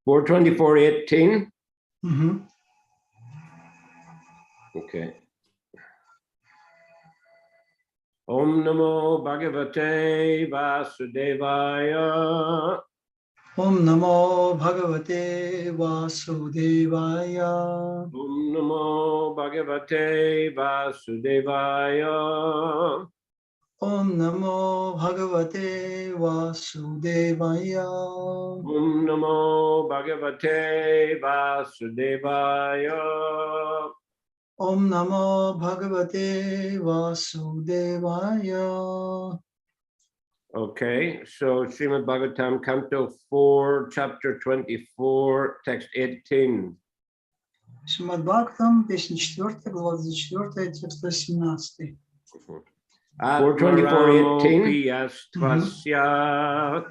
424:18. Okay. Om Namo Bhagavate Vasudevaya. Om Namo Bhagavate Vasudevaya. Om Namo Bhagavate Vasudevaya. Om Namo Bhagavate Vasudevaya. Om Namo Bhagavate Vasudevaya. Om Namo Bhagavate Vasudevaya. Okay, so Shrimad Bhagavatam, Canto 4, Chapter 24, Text 18. Шримад Бхагаватам, песня 4, глава 24, текст 18. 424:18.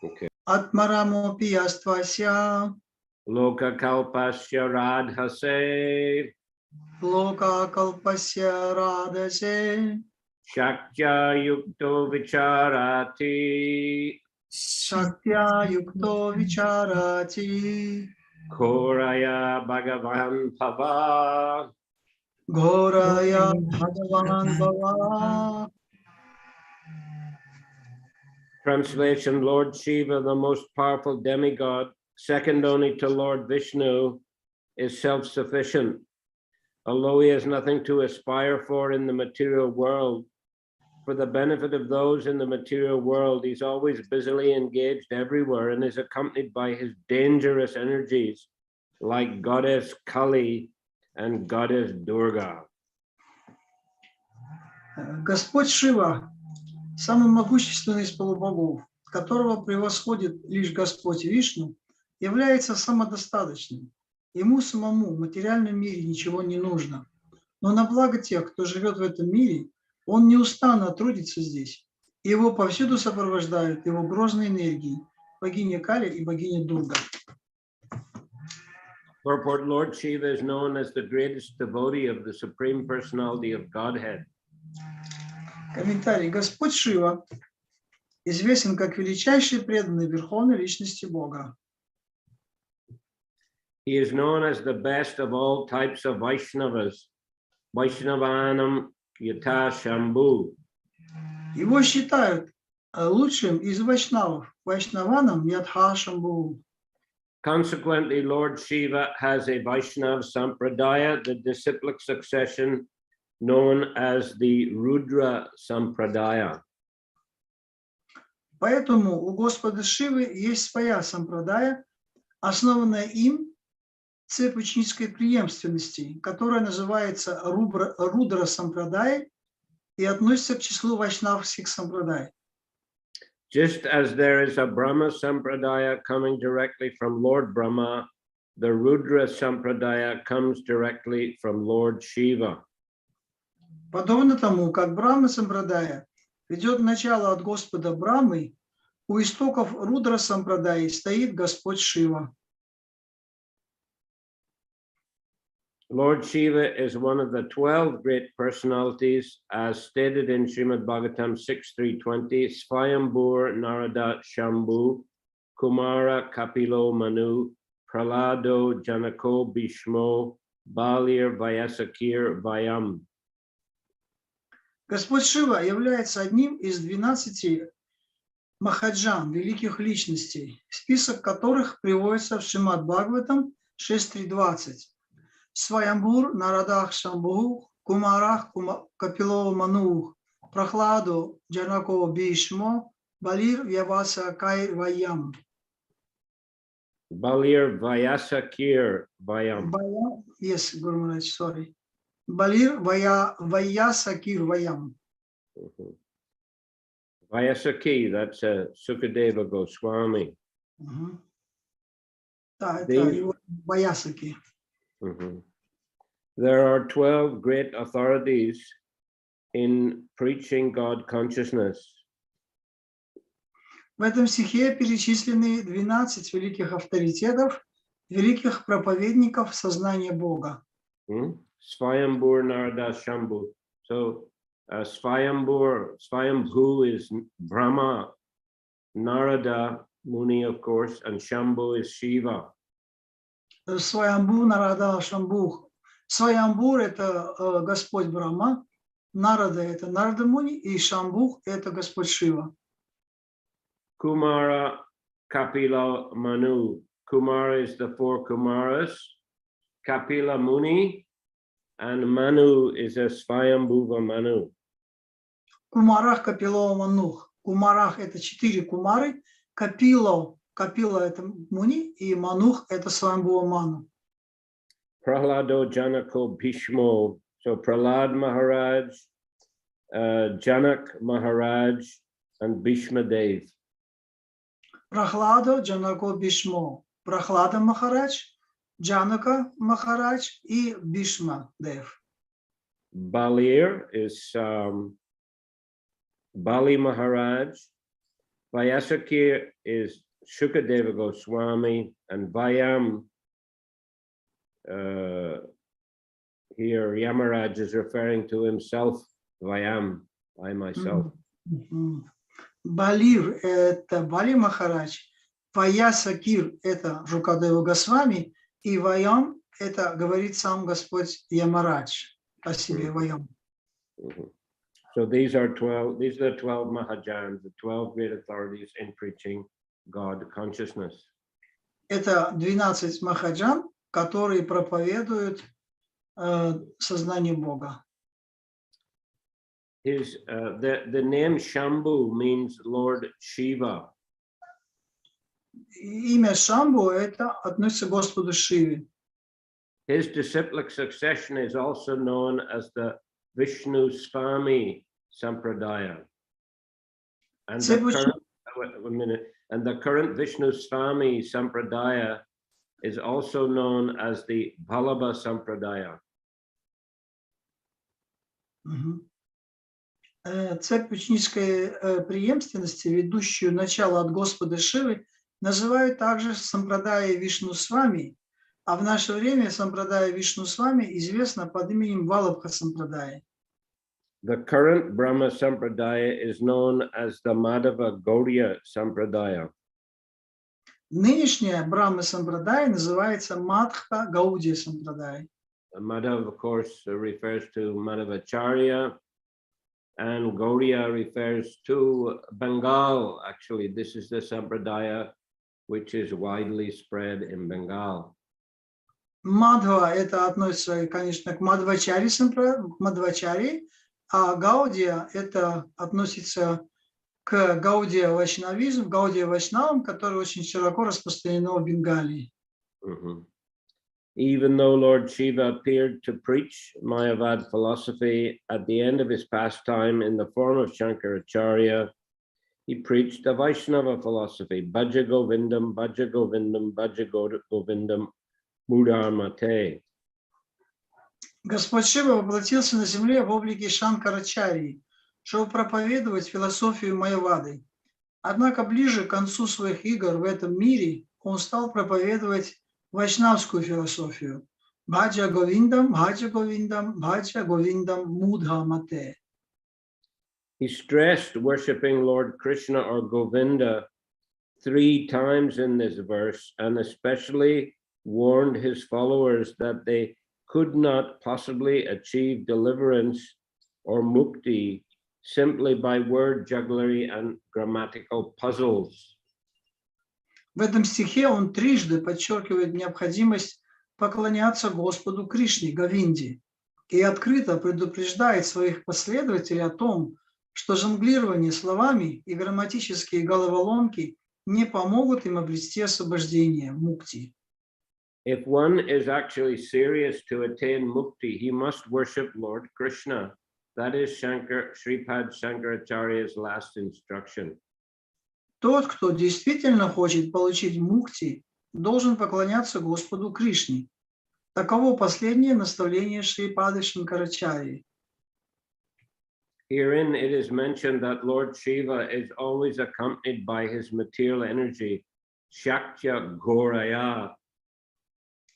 Okay. Atmaramo piyastvasya. Loka kalpasya radhase. Loka kalpasya radhase. Shaktya yukto vicharati. Shaktya yukto vicharati. Koraya bhagavan bhava. Ghoraya Bhagavan Bhava. Translation: Lord Shiva, the most powerful demigod, second only to Lord Vishnu, is self-sufficient. Although he has nothing to aspire for in the material world, for the benefit of those in the material world, he's always busily engaged everywhere and is accompanied by his dangerous energies, like Goddess Kali and Goddess Durga. Господь Шива, самый могущественный из полубогов, которого превосходит лишь Господь Вишну, является самодостаточным. Ему самому в материальном мире ничего не нужно. Но на благо тех, кто живет в этом мире, он неустанно трудится здесь. И его повсюду сопровождают его грозные энергии, богиня Кали и богиня Дурга. Purport: Lord Shiva is known as the greatest devotee of the Supreme Personality of Godhead. Комментарий. Господь Шива известен как величайший преданный Верховной Личности Бога. He is known as the best of all types of Vaishnavas, Vaishnavanam Yata Shambhu. Его считают лучшим из вайшнавов, вайшнаваном Ядха Шамбху. Consequently, Lord Shiva has a Vaishnav Sampradaya, the disciplic succession known as the Rudra Sampradaya. Поэтому у Господа Шивы есть своя сампрадая, основанная им цепочнической преемственности, которая называется Рудра Сампрадай и относится к числу вайшнавских сампрадай. Just as there is a Brahma Sampradaya coming directly from Lord Brahma, the Rudra Sampradaya comes directly from Lord Shiva. Подобно тому, как Брахма Сампрадая ведет начало от Господа Брахмы, у истоков Рудра Сампрадаи стоит Господь Шива. Lord Shiva is one of the 12 great personalities, as stated in Shrimad Bhagavatam 6.3.20, Svayambhur Narada Shambhu, Kumara Kapilo Manu, Pralado Janako Bhishmo, Balir Vyasakir Vayam. Господь Шива является одним из 12 махаджан, великих личностей, список которых приводится в Шримад Бхагаватам 6.3.20. Сваямбур Нарадах Шамбху, Кумарах Капило Ману, Прахладо Джанако Бишмо, Балир Вьяваса Кай Ваям. Balir Vyasakir Vayam. Yes, Guru Maharaj, sorry. Balir Vyasakir Vayam. Vyasaki, that's Sukadeva Goswami. Да, это его Vyasaki. There are 12 great authorities in preaching God consciousness. В этом стихе перечислены 12 великих авторитетов, великих проповедников сознания Бога. Svayambhur Narada Shambhu. So Svayambhu is Brahma, Narada Muni, of course, and Shambhu is Shiva. Сваямбу, Нарада, Шамбух. Сваямбур – это Господь Брахма, Нарада – это Нарада Муни, и Шамбух – это Господь Шива. Kumara, Kapila, Manu. Kumara is the four Kumaras, Kapila Muni, and Manu is a Svayambhuva Manu. Кумарах, Капило, Манух. Кумарах – это 4 кумары, Капило – это Муни, и Манух – это Сваямбхува Ману. Prahlado, Janako, Bhishmo. So Prahlad Maharaj, Janak Maharaj, and Bhishma Dev. Прахладо, Джанако, Бишмо. Прахлада Махарадж, Джанака Махарадж и Бишма Дев. Balir is Bali Maharaj. Vyasakir is Shukadeva Goswami, and Vayam, here Yamaraj is referring to himself, Vayam, I myself. Балир – это Бали Махарадж, Ваясакир – это Шукадева Госвами, и Ваям – это говорит сам Господь Ямарадж о себе, Ваям. So these are the 12 Mahajans, the 12 great authorities in preaching God consciousness. Это 12 Махаджан, которые проповедуют сознание Бога. The name Shambhu means Lord Shiva. Имя Шамбу это относится к Господу Шиве. His disciplic succession is also known as the Vishnu Swami Sampradaya. And the current Vishnu Swami Sampradaya is also known as the Vallabha Sampradaya. Цепь ученической преемственности, ведущую начало от Господа Шивы, называют также Сампрадая Вишну Свами, а в наше время Сампрадая Вишну Свами известна под именем Валабха Сампрадая. The current Brahma Sampradaya is known as the Madhava Gaudiya Sampradaya. Нынешняя Брахма Сампрадая называется Мадхва Гаудия Сампрадая. Madhava, of course, refers to Madhavacharya, and Gaudiya refers to Bengal. Actually, this is the Sampradaya which is widely spread in Bengal. Мадхва это относится, конечно, к Мадхвачари, а Гаудия это относится к Гаудия Вайшнавам, который очень широко распространено в Бенгалии. Even though Lord Shiva appeared to preach Mayavad philosophy at the end of his pastime in the form of Shankaracharya, he preached the Vaishnava philosophy, Bhaja Govindam, Bhaja Govindam, Bhaja Govindam, Mudar Mate. Господь Шива воплотился на земле в облике Шанкарачарьи, чтобы проповедовать философию Майявады. Однако ближе к концу своих игр в этом мире он стал проповедовать вайшнавскую философию. Бхаджа Говиндам, Бхаджа Говиндам, Бхаджа Говиндам, Мудха Мате. He stressed worshipping Lord Krishna or Govinda 3 times in this verse, and especially warned his followers that they could not possibly achieve deliverance or mukti simply by word jugglery and grammatical puzzles. В этом стихе он трижды подчеркивает необходимость поклоняться Господу Кришне, Говинде, и открыто предупреждает своих последователей о том, что жонглирование словами и грамматические головоломки не помогут им обрести освобождение, мукти. If one is actually serious to attain mukti, he must worship Lord Krishna. That is Shripad Shankaracharya's last instruction. Тот, кто действительно хочет получить мукти, должен поклоняться Господу Кришне. Таково последнее наставление Шрипады Шанкарачарьи. Herein it is mentioned that Lord Shiva is always accompanied by his material energy, Shaktya Ghoraya.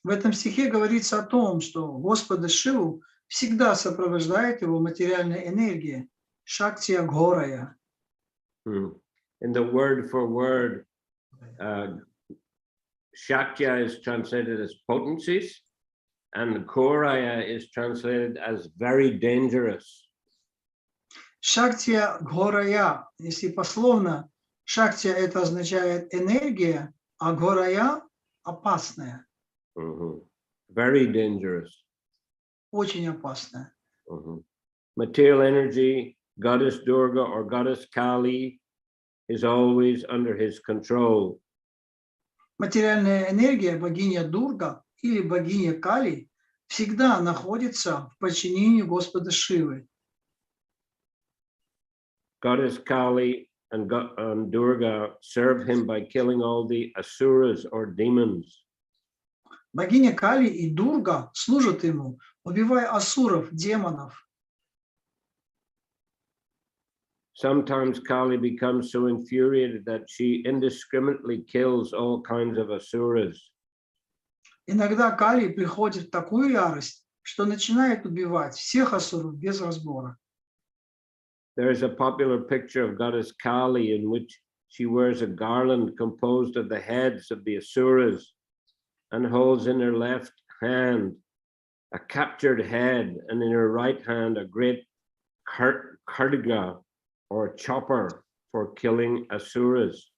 В этом стихе говорится о том, что Господа Шиву всегда сопровождает его материальная энергия, Шактия Ghoraya. In the word for word Shakya is translated as potencies, and Ghoraya is translated as very dangerous. Шактия Гхорая, если пословно, шактия это означает энергия, а Гхорая опасная, Very dangerous. очень опасная. Material energy, Goddess Durga or Goddess Kali is always under his control. Материальная энергия, богиня Дурга или богиня Кали, всегда находится в подчинении Господа Шивы. Goddess Kali and Durga serve him by killing all the asuras or demons. Богиня Кали и Дурга служат ему, убивая асуров, демонов. Sometimes Kali becomes so infuriated that she indiscriminately kills all kinds of asuras. Иногда Кали приходит в такую ярость, что начинает убивать всех асуров без разбора. There is a popular picture of Goddess Kali in which she wears a garland composed of the heads of the asuras and holds in her left hand a captured head, and in her right hand a great khadga or chopper for killing asuras.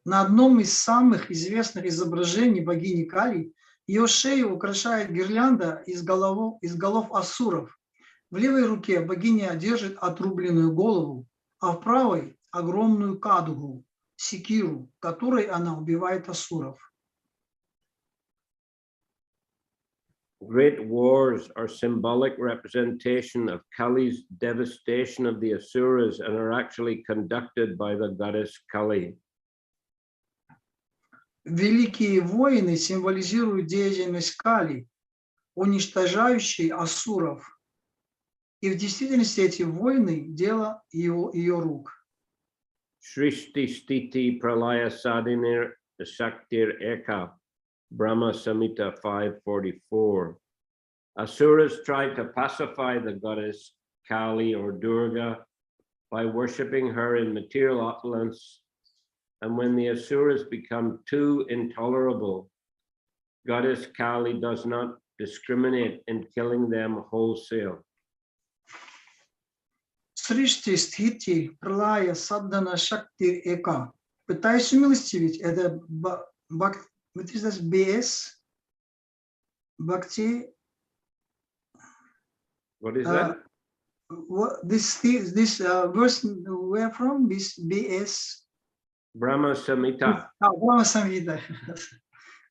На одном из самых известных изображений богини Кали ее шею украшает гирлянда из голов асуров. В левой руке богиня держит отрубленную голову, а в правой – огромную кадугу, секиру, которой она убивает асуров. Great wars are symbolic representation of Kali's devastation of the asuras and are actually conducted by the goddess Kali. Великие войны символизируют деятельность Кали, уничтожающей асуров. И в действительности эти войны – дело ее рук. Shrishti Stiti Pralaya Sadinir Shaktir Eka, Brahma Samhita 544. Asuras tried to pacify the goddess Kali or Durga by worshipping her in material opulence, and when the asuras become too intolerable, goddess Kali does not discriminate in killing them wholesale. Сришти стхити пралая саддана шакти эка. Пытаясь умилостивить, это what is this, BS? Bhakti? What is that? This verse, where from? This BS? Brahma Samhita. Брахма Самхита.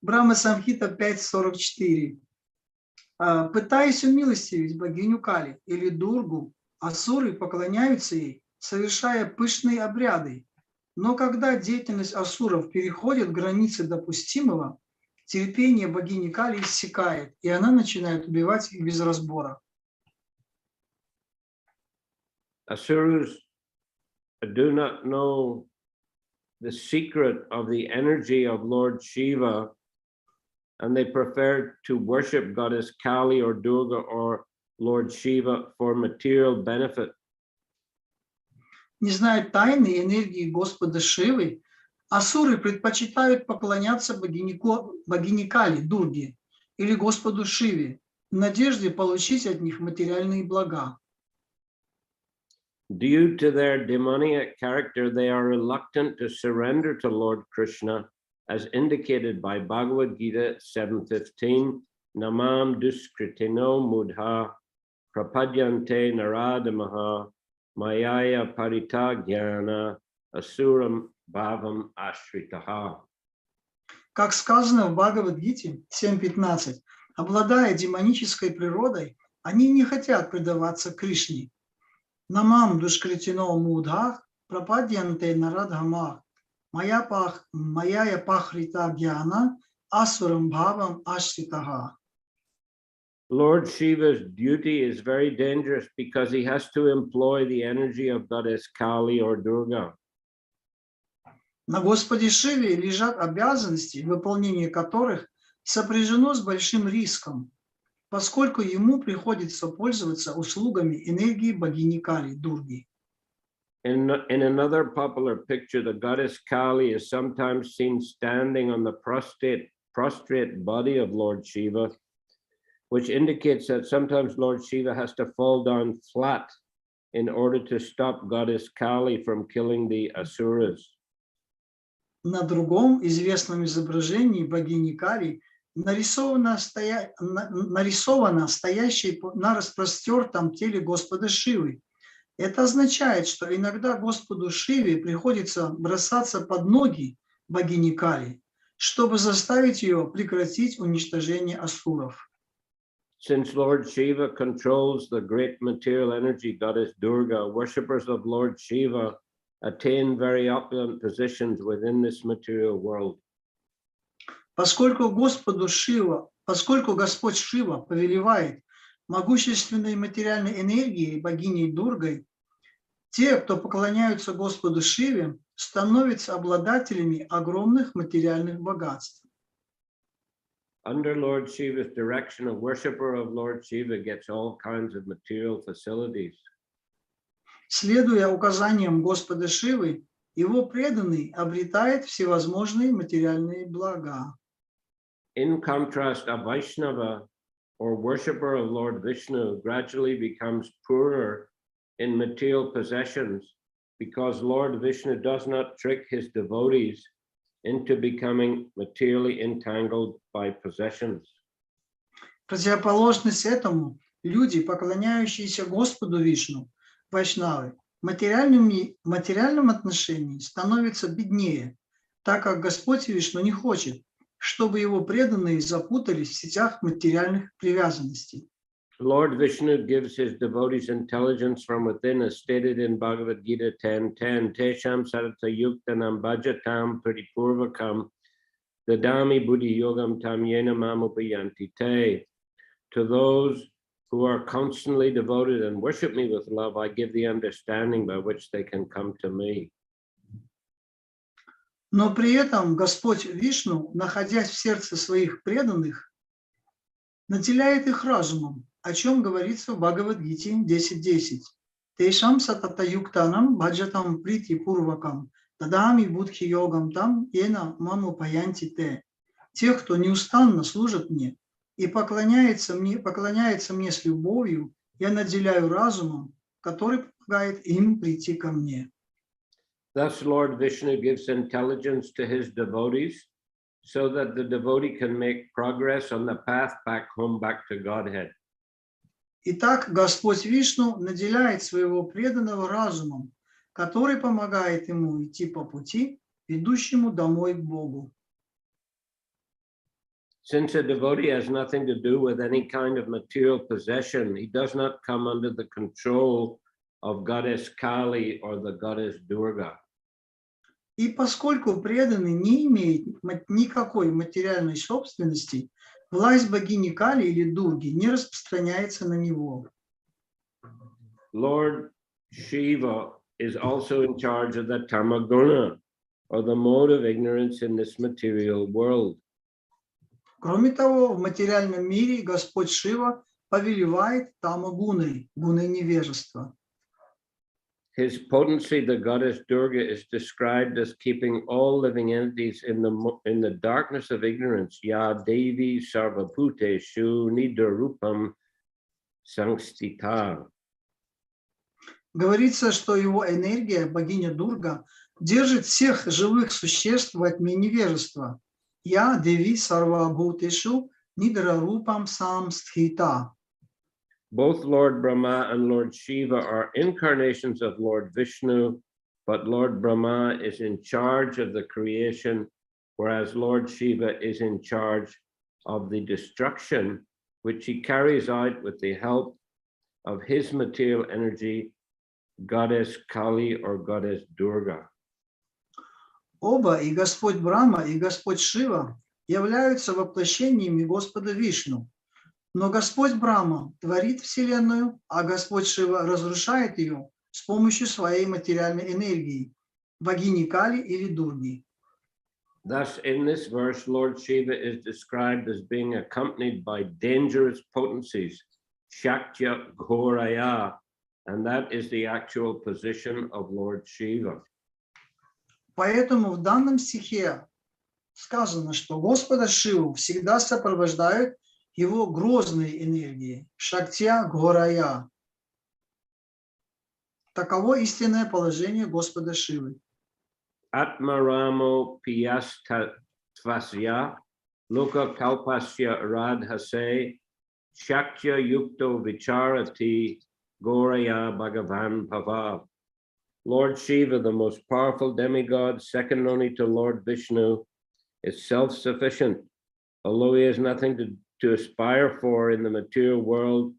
Брахма Самхита 5.44. Пытаясь умилостивить богиню Кали или Дургу, асуры поклоняются ей, совершая пышные обряды. Но когда деятельность асуров переходит границы допустимого, терпение богини Кали иссякает, и она начинает убивать их без разбора. Asuras do not know the secret of the energy of Lord Shiva, and they prefer to worship goddess Kali or Durga or Lord Shiva for material benefit. Не знают тайны энергии Господа Шивы, асуры предпочитают поклоняться богине Кали, Дурге, или Господу Шиве, в надежде получить от них материальные блага. Due to their demoniac character, they are reluctant to surrender to Lord Krishna, as indicated by Bhagavad Gita 7:15, Namam Duskritino Mudha Prapadyante Naradamaha Mayaya Parita Jnana Asuram Bhavam Ashritaha. Как сказано в Бхагавад-гите 7.15, обладая демонической природой, они не хотят предаваться Кришне. Намам душкритино мудхах пропадьянте нарадхамах маяя пахрита гьяна асурам бхавам ашритаха. Lord Shiva's duty is very dangerous because he has to employ the energy of goddess Kali or Durga. На Господе Шиве лежат обязанности, выполнение которых сопряжено с большим риском, поскольку ему приходится пользоваться услугами энергии богини Кали, Дурги. In another popular picture, the goddess Kali is sometimes seen standing on the prostrate body of Lord Shiva, which indicates that sometimes Lord Shiva has to fall down flat in order to stop goddess Kali from killing the asuras. На другом известном изображении богини Кали нарисована стоящей на распростертом теле Господа Шивы. Это означает, что иногда Господу Шиве приходится бросаться под ноги богини Кали, чтобы заставить ее прекратить уничтожение асуров. Since Lord Shiva controls the great material energy goddess Durga, worshippers of Lord Shiva attain very opulent positions within this material world. Поскольку Господь Шива повелевает могущественной материальной энергией богиней Дургой, те, кто поклоняются Господу Шиве, становятся обладателями огромных материальных богатств. Under Lord Shiva's direction, a worshipper of Lord Shiva gets all kinds of material facilities. Следуя указаниям Господа Шивы, его преданный обретает всевозможные материальные блага. In contrast, a Vaishnava or worshipper of Lord Vishnu gradually becomes poorer in material possessions because Lord Vishnu does not trick his devotees into becoming materially entangled by possessions. Противоположность этому люди, поклоняющиеся Господу Вишну, вайшнавы, в материальном отношении становятся беднее, так как Господь Вишну не хочет, чтобы его преданные запутались в сетях материальных привязанностей. Lord Vishnu gives his devotees intelligence from within, as stated in Bhagavad Gita 10:10. Tesham sarata yuktanam bhajatam paripurvakam dadami buddhi yogam tam yena mamupayanti te. To those who are constantly devoted and worship me with love, I give the understanding by which they can come to me. Но при этом Господь Вишну, находясь в сердце своих преданных, наделяет их разумом, о чем говорится в Бхагавад-гите 10.10. Тейшам сатата юктанам баджатам прити пурвакам тадами будхи йогам там ена маму паянти те. Тех, кто неустанно служит мне и поклоняется мне с любовью, я наделяю разумом, который помогает им прийти ко мне. Thus, Lord Vishnu gives intelligence to his devotees so that the devotee can make progress on the path back home, back to Godhead. Итак, Господь Вишну наделяет своего преданного разумом, который помогает ему идти по пути, ведущему домой к Богу. Since a devotee has nothing to do with any kind of material possession, he does not come under the control of goddess Kali or the goddess Durga. И поскольку преданный не имеет никакой материальной собственности, власть богини Кали или Дурги не распространяется на него. Lord Shiva is also in charge of the tamaguna, or the mode of ignorance in this material world. Кроме того, в материальном мире Господь Шива повелевает тамагуной, гуной невежества. His potency, the goddess Durga, is described as keeping all living entities in the darkness of ignorance. Ya Devi Sarvabhuteshu Nidarupam Sangstita. Говорится, что его энергия, богиня Дурга, держит всех живых существ во тьме невежества. Я Деви Сарвабхутешу Нидарупам Самстхита. Both Lord Brahma and Lord Shiva are incarnations of Lord Vishnu, but Lord Brahma is in charge of the creation, whereas Lord Shiva is in charge of the destruction, which he carries out with the help of his material energy, goddess Kali or goddess Durga. Оба, и Господь Брахма, и Господь Шива, являются воплощениями Господа Вишну. Но Господь Брахма творит Вселенную, а Господь Шива разрушает ее с помощью своей материальной энергии, богини Кали или Дурги. Thus, in this verse, Lord Shiva is described as being accompanied by dangerous potencies, Shaktya Ghoraya, And that is the actual position of Lord Shiva. Поэтому в данном стихе сказано, что Господа Шиву всегда сопровождают его грозные энергии, шактья горая. Таково истинное положение Господа Шивы. Atmaramo piyastatvasya loka kalpasya radhase shaktya yukto vicharati goraya bhagavan bhava. Lord Shiva, the most powerful demigod, second only to Lord Vishnu, is self-sufficient. Although he has nothing to aspire for in the material world,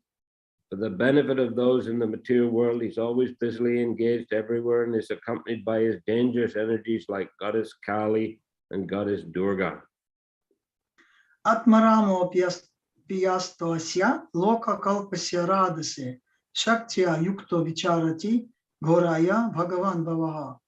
for the benefit of those in the material world, he's always busily engaged everywhere and is accompanied by his dangerous energies like Goddess Kali and Goddess Durga. Атмарамо пияствася лока калпасya радасе шактья юкто вичарати горая бхагаван бхаваха.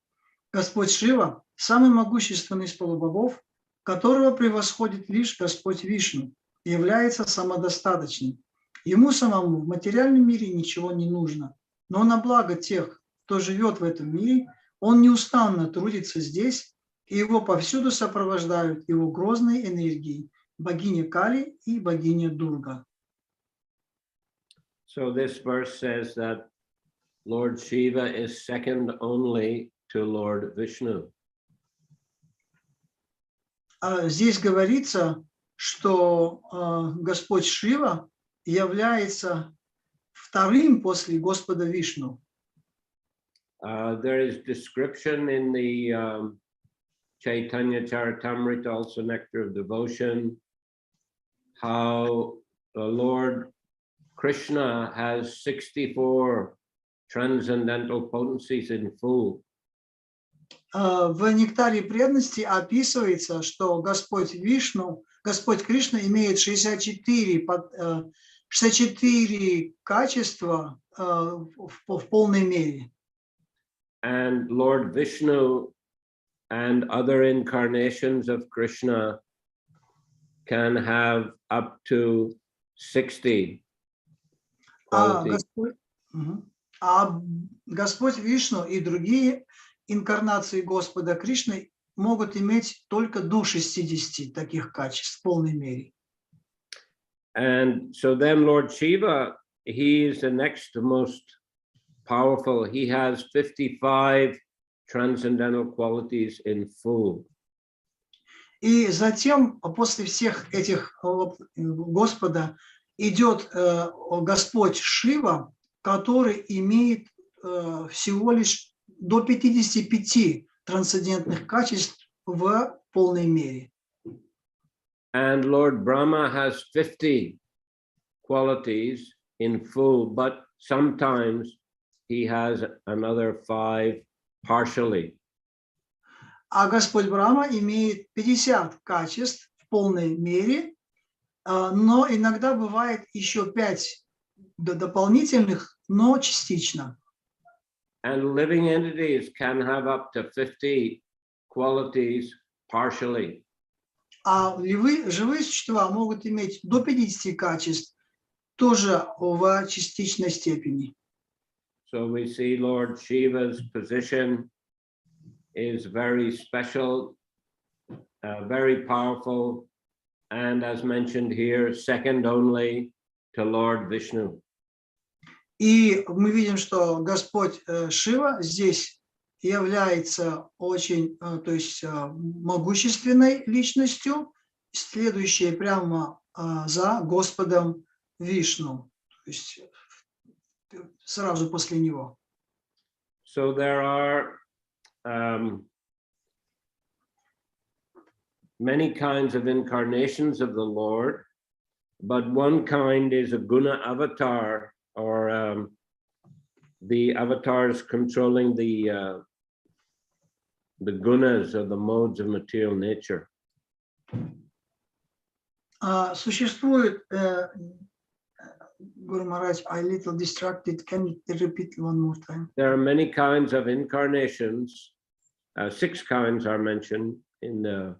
Господь Шива – самый могущественный из полубогов, которого превосходит лишь Господь Вишну, является самодостаточным. Ему самому в материальном мире ничего не нужно, но на благо тех, кто живет в этом мире, он неустанно трудится здесь, и его повсюду сопровождают его грозные энергии, богиня Кали и богиня Дурга. So this verse says that Lord Shiva is second only to Lord Vishnu. Здесь говорится, что Господь Шива является вторым после Господа Вишну. There is description in the Chaitanya Charitamrita, also Nectar of Devotion, how the Lord Krishna has 64 transcendental potencies in full. В Нектаре преданности описывается, что Господь Кришна имеет 64 качества в полной мере. And Lord Vishnu and other incarnations of Krishna can have up to 60 qualities. Господь Вишну и другие инкарнации Господа Кришны могут иметь только до 60 таких качеств в полной мере. And so then Lord Shiva, he is the next most powerful. He has 55 transcendental qualities in full. И затем, после всех этих Господа, идет Господь Шива, который имеет всего лишь до 55 трансцендентных качеств в полной мере. And Lord Brahma has 50 qualities in full, but sometimes he has another 5 partially. А Господь Брахма имеет 50 качеств в полной мере, но иногда бывает еще 5 дополнительных, но частично. And living entities can have up to 50 qualities partially. А живые существа могут иметь до 50 качеств тоже в частичной степени. So we see Lord Shiva's position is very special, very powerful, and as mentioned here, second only to Lord Vishnu. И мы видим, что Господь Шива здесь является очень, то есть могущественной личностью, следующей прямо за Господом Вишну, то есть сразу после него. So there are many kinds of incarnations of the Lord, but one kind is a guna avatar, or the avatars controlling the gunas or the modes of material nature. Существует, Guru Maharaj, I'm a little distracted. Can you repeat one more time? There are many kinds of incarnations. 6 kinds are mentioned in the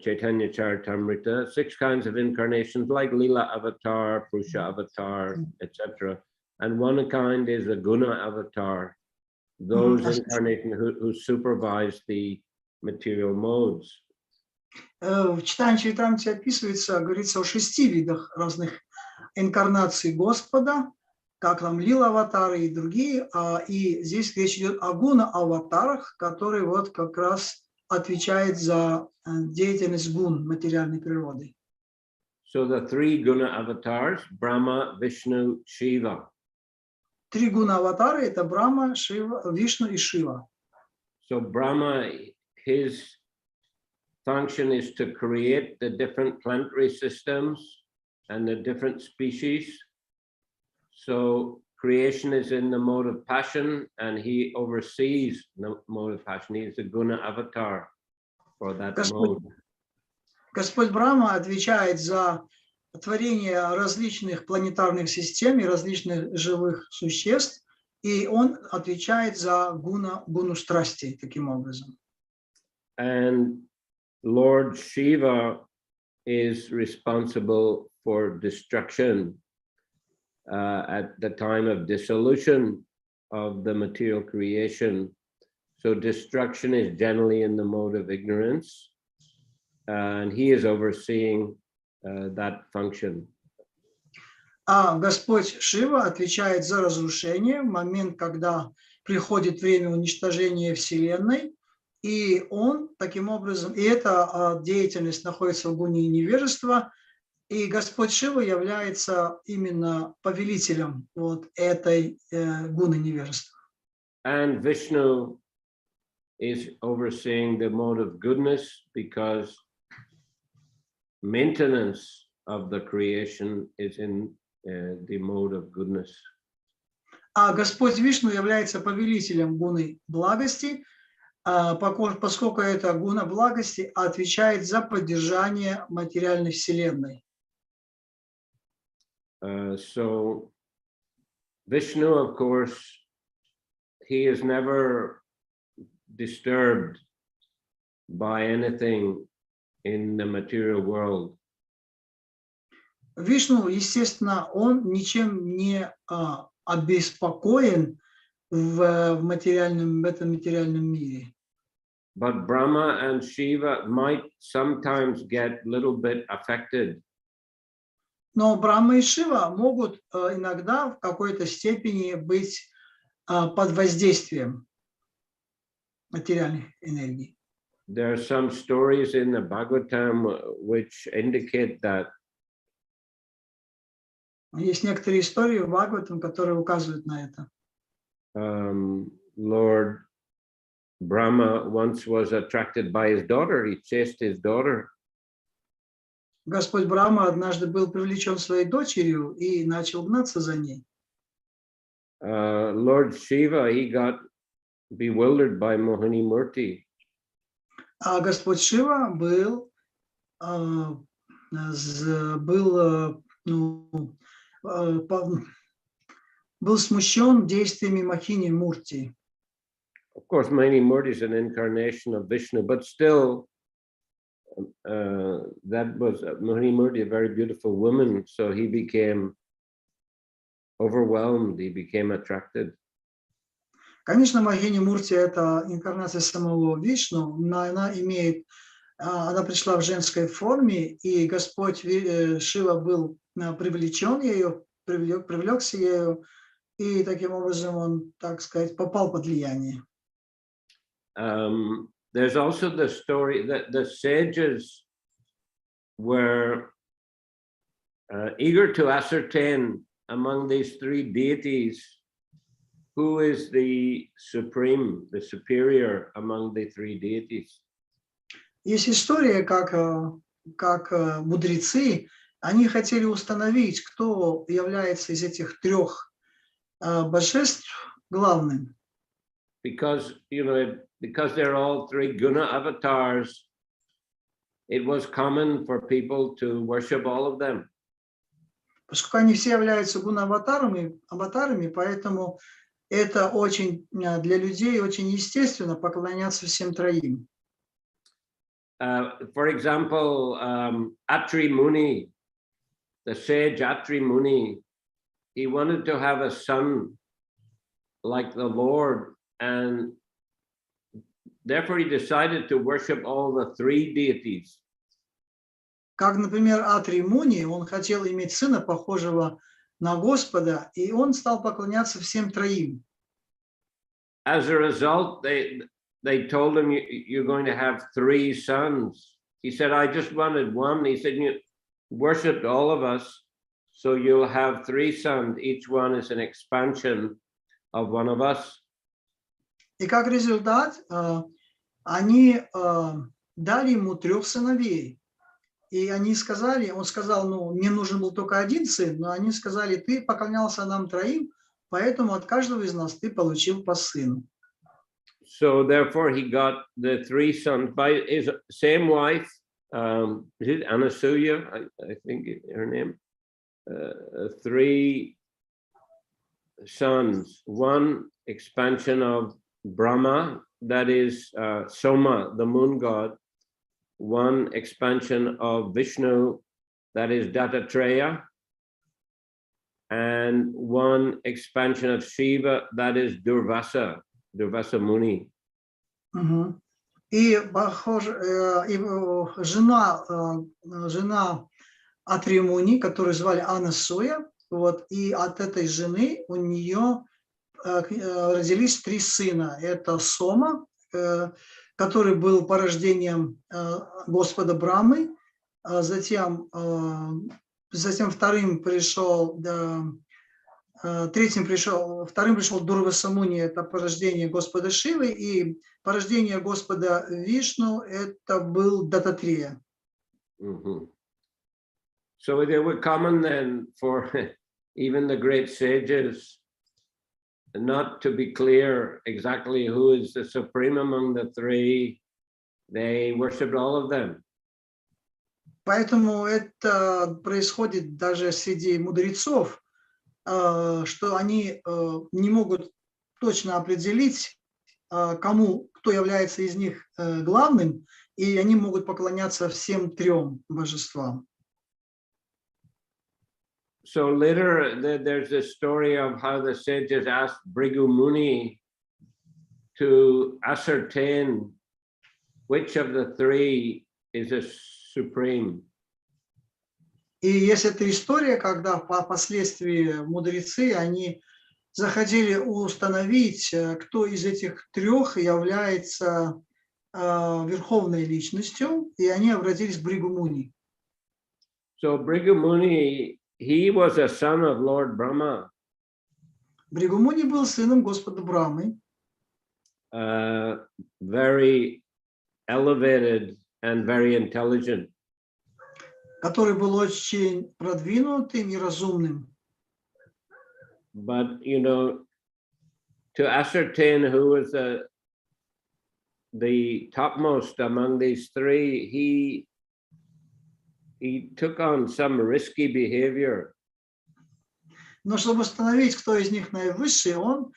Chaitanya Charitamrita. 6 kinds of incarnations, like Lila avatar, Purusha avatar, etc. and one kind is a guna avatar, those Мгм. incarnations who supervise the material modes. В читании Чайтамрити описывается, говорится о 6 видах разных инкарнаций Господа, как там лила-аватары и другие. И здесь речь идет о гуна-аватарах, которые вот как раз отвечают за деятельность гун материальной природы. So the 3 guna avatars, Brahma, Vishnu, Shiva. 3 гуна-аватара – это Брахма, Шива, Вишну и Шива. So Brahma, his function is to create the different planetary systems and the different species. So creation is in the mode of passion, and he oversees the mode of passion. He is a guna avatar for that mode. Господь Брахма отвечает за творение различных планетарных систем и различных живых существ, и он отвечает за гуну страсти таким образом. And Lord Shiva is responsible for destruction at the time of dissolution of the material creation. So destruction is generally in the mode of ignorance, and he is overseeing that function. А Господь Шива отвечает за разрушение в момент, когда приходит время уничтожения Вселенной, и он таким образом, и эта деятельность находится в гуне невежества, и Господь Шива является именно повелителем вот этой гуны невежества. And Vishnu is overseeing the mode of goodness, because maintenance of the creation is in the mode of goodness. А Господь Вишну является повелителем гуны благости, поскольку эта гуна благости отвечает за поддержание материальной вселенной. So Vishnu, of course, he is never disturbed by anything in the material world. Вишну, естественно, он ничем не обеспокоен в этом материальном мире. But Brahma and Shiva might sometimes get a little bit affected. Но Брахма и Шива могут иногда в какой-то степени быть под воздействием материальных энергий. There are some stories in the Bhagavatam which indicate that Есть некоторые истории в Бхагаватам, которые указывают на это. Lord Brahma once was attracted by his daughter. He chased his daughter. Господь Брахма однажды был привлечен своей дочерью и начал гнаться за ней. Lord Shiva, he got bewildered by Mohini Murti. А Господь Шива был смущен действиями Мохини Мурти. Of course, Mohini Murti is an incarnation of Vishnu, but still, that was Mohini Murti, a very beautiful woman. So he became overwhelmed. He became attracted. Конечно, Мохини Мурти – это инкарнация самого Вишну, но она пришла в женской форме, и Господь Шива был привлечен ею, привлекся ею, и таким образом он, так сказать, попал под влияние. There's also the story that the sages were eager to ascertain among these 3 deities who is the supreme, the superior among the 3 deities. Есть история, как мудрецы, они хотели установить, кто является из этих 3 божеств главным. Because, because they're all 3 guna avatars, it was common for people to worship all of them. Поскольку они все являются гуна-аватарами, поэтому это очень для людей очень естественно поклоняться всем 3. For example, Atri Muni, the sage Atri Muni, he wanted to have a son like the Lord, and therefore he decided to worship all the three deities. Как, например, Атри Муни, он хотел иметь сына, похожего на Господа, и он стал поклоняться всем троим. As a result, they told him, you're going to have three sons. He said, I just wanted one. He said, you worshiped all of us, so you'll have three sons. Each one is an expansion of one of us. И как результат, они дали ему 3 сыновей. И они сказали, он сказал, ну, мне нужен был только 1 сын, но они сказали, ты поклонялся нам троим, поэтому от каждого из нас ты получил по сыну. So therefore he got the 3 sons by his same wife, is it Anasuya, I think her name, 3 sons, 1 expansion of Brahma, that is Soma, the moon god, 1 expansion of Vishnu, that is Dattatreya, and 1 expansion of Shiva, that is Durvasa Muni. И, похоже, жена Атри Муни, которую звали Анасуя, вот, и от этой жены у нее родились 3 сына. Это Сома, который был порождением Господа Брамы, затем вторым пришел Дурваса Муни, это порождение Господа Шивы, и порождение Господа Вишну, это был Даттатрея. So they were common then for even the great sages not to be clear exactly who is the supreme among the 3. They worshipped all of them. Поэтому это происходит даже среди мудрецов, что они не могут точно определить, кто является из них главным, и они могут поклоняться всем 3 божествам. So later there's this story of how the sages asked Bhrigu Muni to ascertain which of the 3 is the supreme. И есть эта история, когда впоследствии мудрецы, они захотели установить, кто из этих 3 является верховной личностью, и они обратились к Бхригу Муни. So Bhrigu Muni, he was a son of Lord Brahma. Бхригу Муни был сыном Господа Брамы. Very elevated and very intelligent. Который был очень продвинутым и разумным. But you know, to ascertain who was the topmost among these 3, he took on some risky behavior. Но чтобы установить, кто из них наивысший, он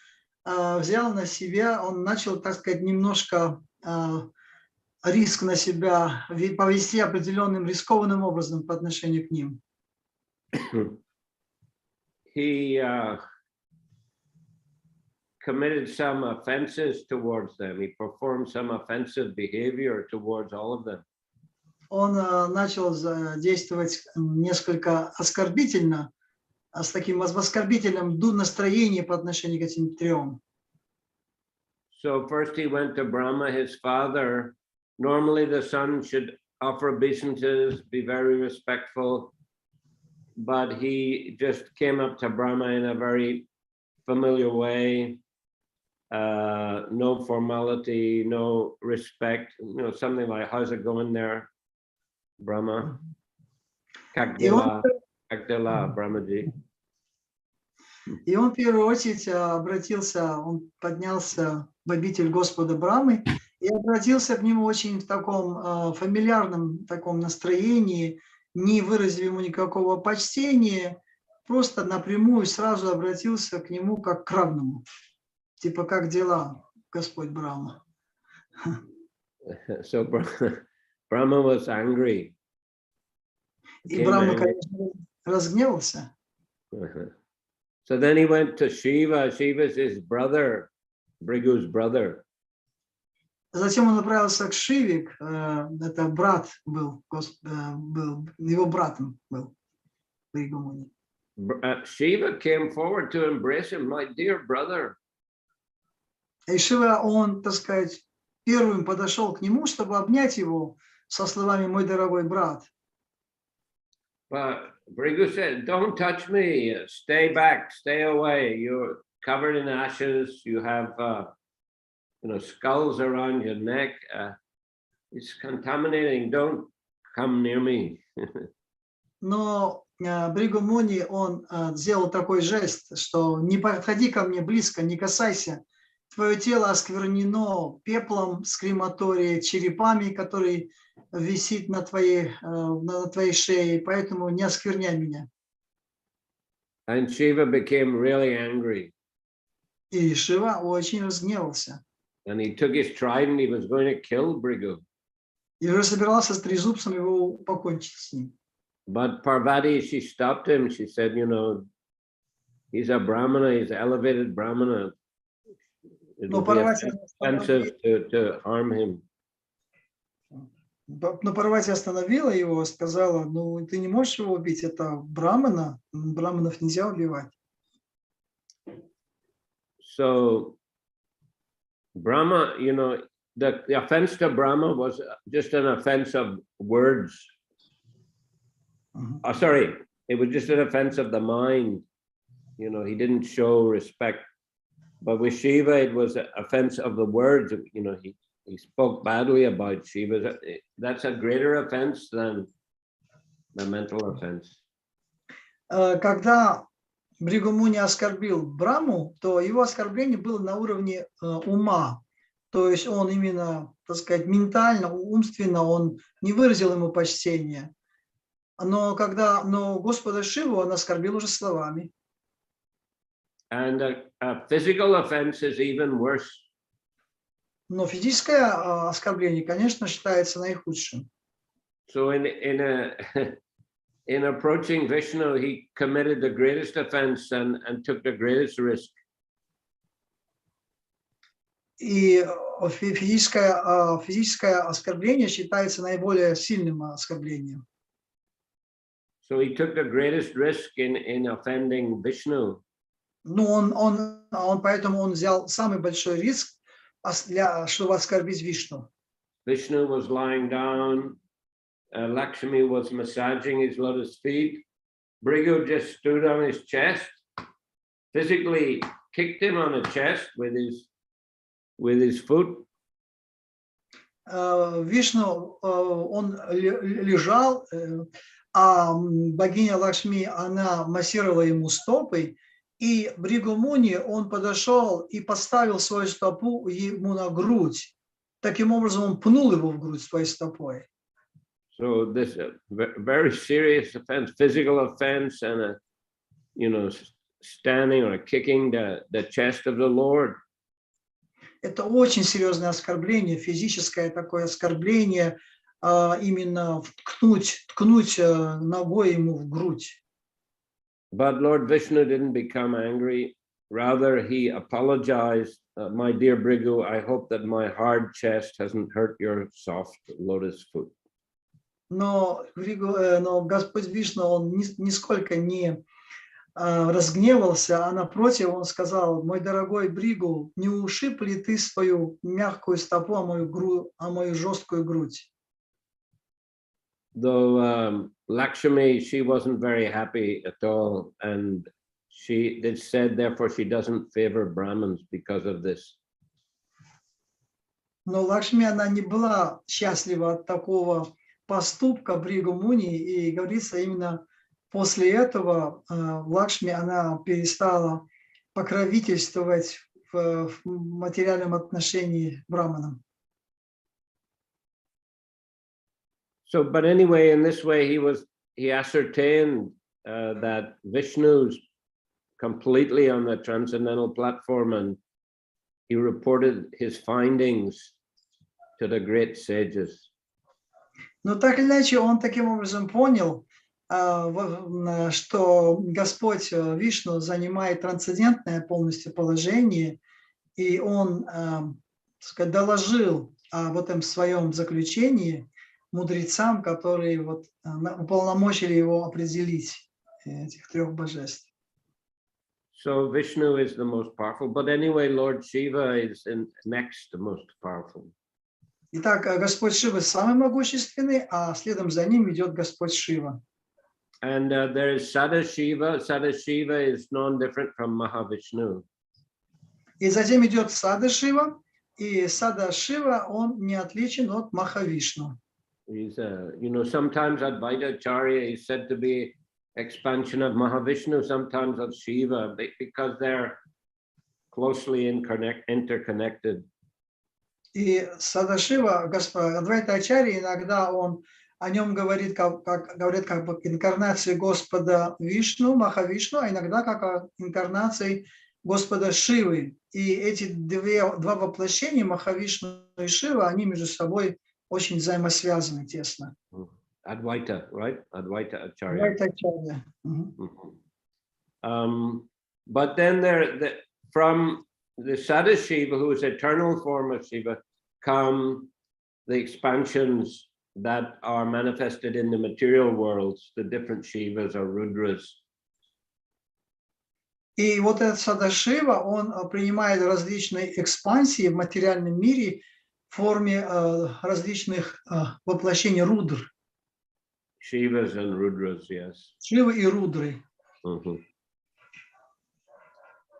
взял на себя, он начал, так сказать, немножко риск на себя, повести определенным рискованным образом по отношению к ним. He committed some offenses towards them. He performed some offensive behavior towards all of them. Он начал действовать несколько оскорбительно, с таким оскорбительным настроением по отношению к этим 3. So first he went to Brahma, his father. Normally the son should offer obeisances, be very respectful, but he just came up to Brahma in a very familiar way, no formality, no respect, you know, something like, how's it going there, Brahma? Как дела, Brahmaji? И он в первую очередь обратился, он поднялся в обитель Господа Брамы и обратился к нему очень в таком фамильярном таком настроении, не выразив ему никакого почтения, просто напрямую сразу обратился к нему как к равному. Типа, как дела, Господь Брахма? So Brahma was angry. И Брахма, конечно, разгневался. So then he went to Shiva. Shiva's his brother, Brigu's brother. Затем он направился к Шиве, это брат был, был его братом был Брига Муни. Shiva came forward to embrace him, my dear brother. И Шива, он, так сказать, первым подошел к нему, чтобы обнять его со словами «мой дорогой брат». But Brigu said, don't touch me, stay back, stay away. You're covered in ashes, you have skulls around your neck. It's contaminating, don't come near me. Но Бригу Муни, он сделал такой жест, что не подходи ко мне близко, не касайся. Твое тело осквернено пеплом с крематория, черепами, который висит на твоей шее, поэтому не оскверняй меня. And Shiva became really angry. И Шива очень разгневался. And he took his trident, he was going to kill Brigu. И уже собирался с трезубцем его покончить с ним. But Parvati, she stopped him. She said, he's a Brahmana, he's an elevated Brahmana. It would be offensive to harm him. Но Парвати остановила его, сказала, ну ты не можешь его убить, это Брахмана, Брахманов нельзя убивать. So Brahma, the offense to Brahma was just an offense of words. Sorry, it was just an offense of the mind. He didn't show respect. But with Shiva, it was an offense of the words. He spoke badly about Shiva. That's a greater offense than the mental offense. Когда Бригу Муни оскорбил Браму, то его оскорбление было на уровне ума. То есть он именно, так сказать, ментально, умственно, он не выразил ему почтения. Но Господа Шиву он оскорбил уже словами. And a physical offense is even worse. Но физическое оскорбление, конечно, считается наихудшим. So in approaching Vishnu, he committed the greatest offense and took the greatest risk. И физическое оскорбление считается наиболее сильным оскорблением. So he took the greatest risk in offending Vishnu. Ну, поэтому он взял самый большой риск, чтобы оскорбить Вишну. Vishnu was lying down. Lakshmi was massaging his lotus feet. Brigu just stood on his chest, physically kicked him on the chest with his foot. Вишну, он лежал, а богиня Лакшми, она массировала ему стопы, и Бригу Муни, он подошел и поставил свою стопу ему на грудь. Таким образом, он пнул его в грудь своей стопой. So this very serious offense, physical offense, and standing or kicking the chest of the Lord. Это очень серьезное оскорбление, физическое такое оскорбление, именно ткнуть ногой ему в грудь. But Lord Vishnu didn't become angry. Rather, he apologized. My dear Brigu, I hope that my hard chest hasn't hurt your soft lotus foot. Но Господь Вишну, он нисколько не разгневался, а напротив, он сказал, мой дорогой Бригу, не ушиб ли ты свою мягкую стопу, а мою жесткую грудь? Though Lakshmi, she wasn't very happy at all, and she said, therefore, she doesn't favor Brahmins because of this. Но Лакшми, она не была счастлива от такого поступка Бригу Муни, и говорится, именно после этого Лакшми, она перестала покровительствовать в материальном отношении браманам. So, but anyway, in this way, he ascertained that Vishnu's completely on the transcendental platform, and he reported his findings to the great sages. Но так или иначе, он таким образом понял, что Господь Вишну занимает трансцендентное полностью положение, и Он, так сказать, доложил об этом своем заключении мудрецам, которые вот уполномочили его определить этих трех божеств. So Vishnu is the most powerful, but anyway, Lord Shiva is next the most powerful. Итак, Господь Шива самый могущественный, а следом за ним идет Господь Шива. And there is Sadashiva. Sadashiva is non-different from Mahavishnu. И затем идет Садашива, и Садашива, он не отличен от Махавишну. He's, sometimes Advaita Acharya is said to be expansion of Mahavishnu, sometimes of Shiva, because they're closely interconnected. И Садашива, Адвайта Ачарья, иногда он о нем говорит, говорят как бы инкарнации Господа Вишну, Махавишну, а иногда как о инкарнации Господа Шивы. И эти два воплощения, Махавишну и Шива, они между собой очень взаимосвязаны тесно. Advaita, right? Advaita Acharya. Адвайта Ачарья. But then from the Sadashiva, who is eternal form of Shiva, come the expansions that are manifested in the material worlds, the different Shivas or Rudras. И вот этот Садашива, он принимает различные экспансии в материальном мире в форме различных воплощений Рудр. Shivas and Rudras, yes. Шивы и Рудры.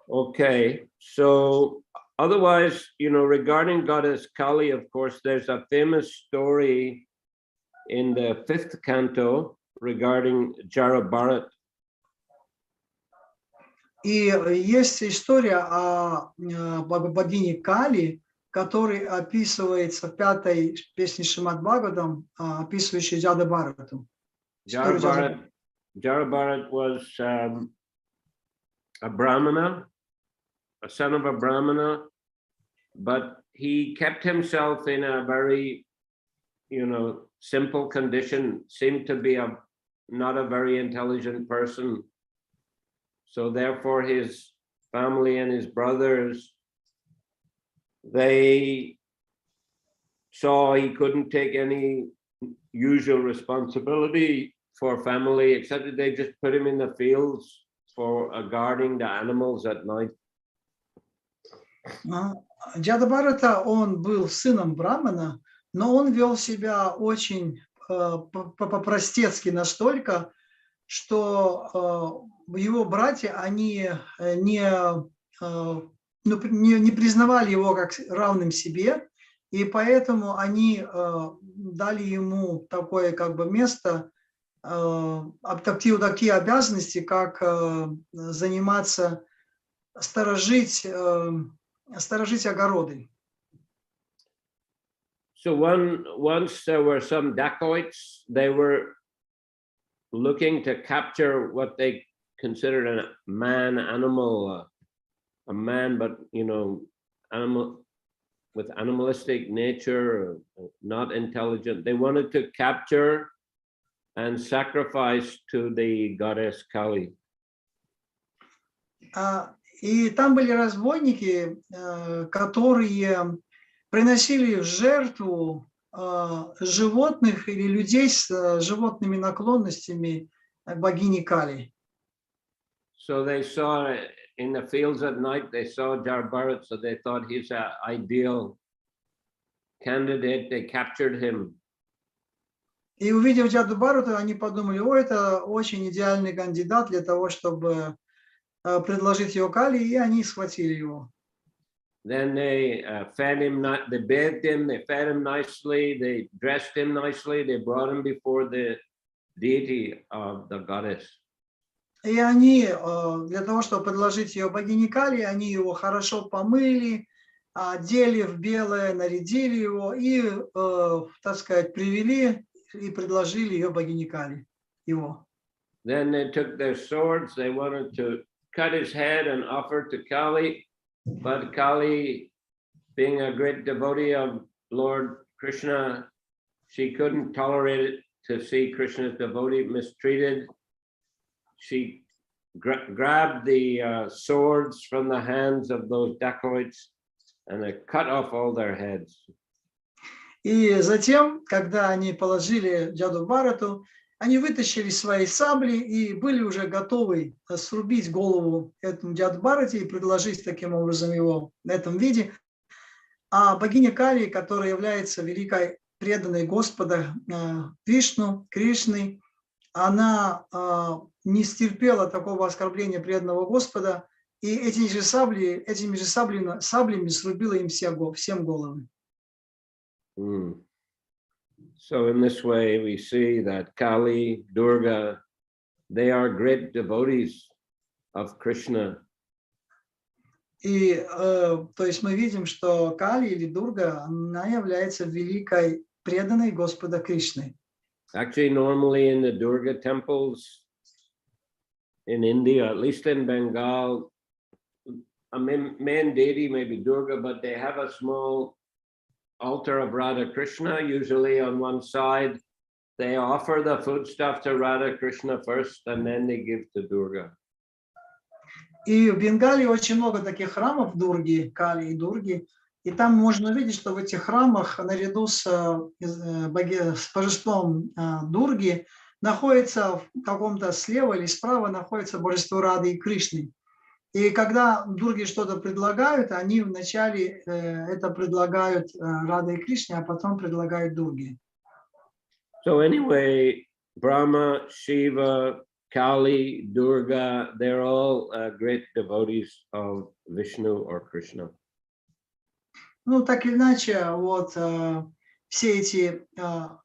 Okay, so otherwise, regarding goddess Kali, of course, there's a famous story in the 5th canto regarding Jara-Bharat. И есть история о богине Кали, которая описывается в 5-й песне Шримад Бхагаватам, описывающей Джада-Бхарату. Jara-Bharat was a Brahmana, a son of a Brahmana, but he kept himself in a very, simple condition, seemed to be not a very intelligent person. So therefore his family and his brothers, they saw he couldn't take any usual responsibility for family, except that they just put him in the fields for guarding the animals at night. Джада-Бхарата, он был сыном Брамана, но он вел себя очень по-простецки настолько, что его братья, они не признавали его как равным себе, и поэтому они дали ему такое как бы место, такие обязанности, как заниматься, сторожить огороды. So once there were some dacoits, they were looking to capture what they considered a man-animal, a man, but animal with animalistic nature, not intelligent. They wanted to capture and sacrifice to the goddess Kali. И там были разбойники, которые приносили в жертву животных или людей с животными наклонностями богини Кали. So they saw in the fields at night, they saw Jara-Bharat, so they thought he's an ideal candidate. They captured him. И увидев Джаду-Бхарату, они подумали, это очень идеальный кандидат для того, чтобы предложить его Кали, и они схватили его. Then they fed him, they bathed him, they fed him nicely, they dressed him nicely, they brought him before the deity of the goddess. И они, для того, чтобы предложить ее богине Кали, они его хорошо помыли, одели в белое, нарядили его и, так сказать, привели и предложили ее богине Кали, его. Then they took their swords, they wanted to cut his head and offer to Kali, but Kali, being a great devotee of Lord Krishna, she couldn't tolerate it, to see Krishna's devotee mistreated, she grabbed the swords from the hands of those dacoits and they cut off all their heads. И затем, когда они положили Джаду Бхарату, они вытащили свои сабли и были уже готовы срубить голову этому Джаду Бхарате и предложить таким образом его в этом виде. А богиня Кали, которая является великой преданной Господа Вишну, Кришны, она не стерпела такого оскорбления преданного Господа, и этими же саблями срубила им всем головы. So in this way, we see that Kali, Durga, they are great devotees of Krishna. И то есть мы видим, что Кали или Дурга, она является великой преданной Господа Кришны. Actually, normally in the Durga temples in India, at least in Bengal, a main deity may be Durga, but they have a small altar of Radha Krishna, usually on one side. They offer the foodstuff to Radha Krishna first, and then they give to Durga. И в Бенгалии очень много таких храмов Дурги, Кали и Дурги. И там можно увидеть, что в этих храмах наряду с божеством Дурги находится в каком-то слева или справа находится божество Рады и Кришны. И когда Дурги что-то предлагают, они вначале это предлагают Рады и Кришне, а потом предлагают Дурги. So anyway, Brahma, Shiva, Kali, Durga, they're all great devotees of Vishnu or Krishna. Ну, так или иначе, вот все эти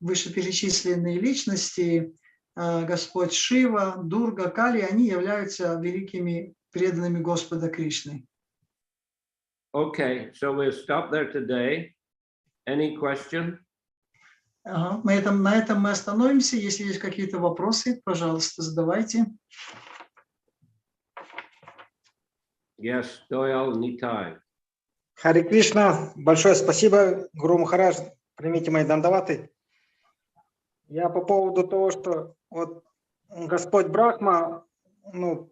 вышеперечисленные личности, Господь Шива, Дурга, Кали, они являются великими преданными Господа Кришны. Okay, so we'll stop there today. Any question? Ага. На этом мы остановимся. Если есть какие-то вопросы, пожалуйста, задавайте. Yes, Doyal Nitai. Харе Кришна, большое спасибо, Гуру Махарадж, примите мои дандаваты. Я по поводу того, что вот Господь Брахма,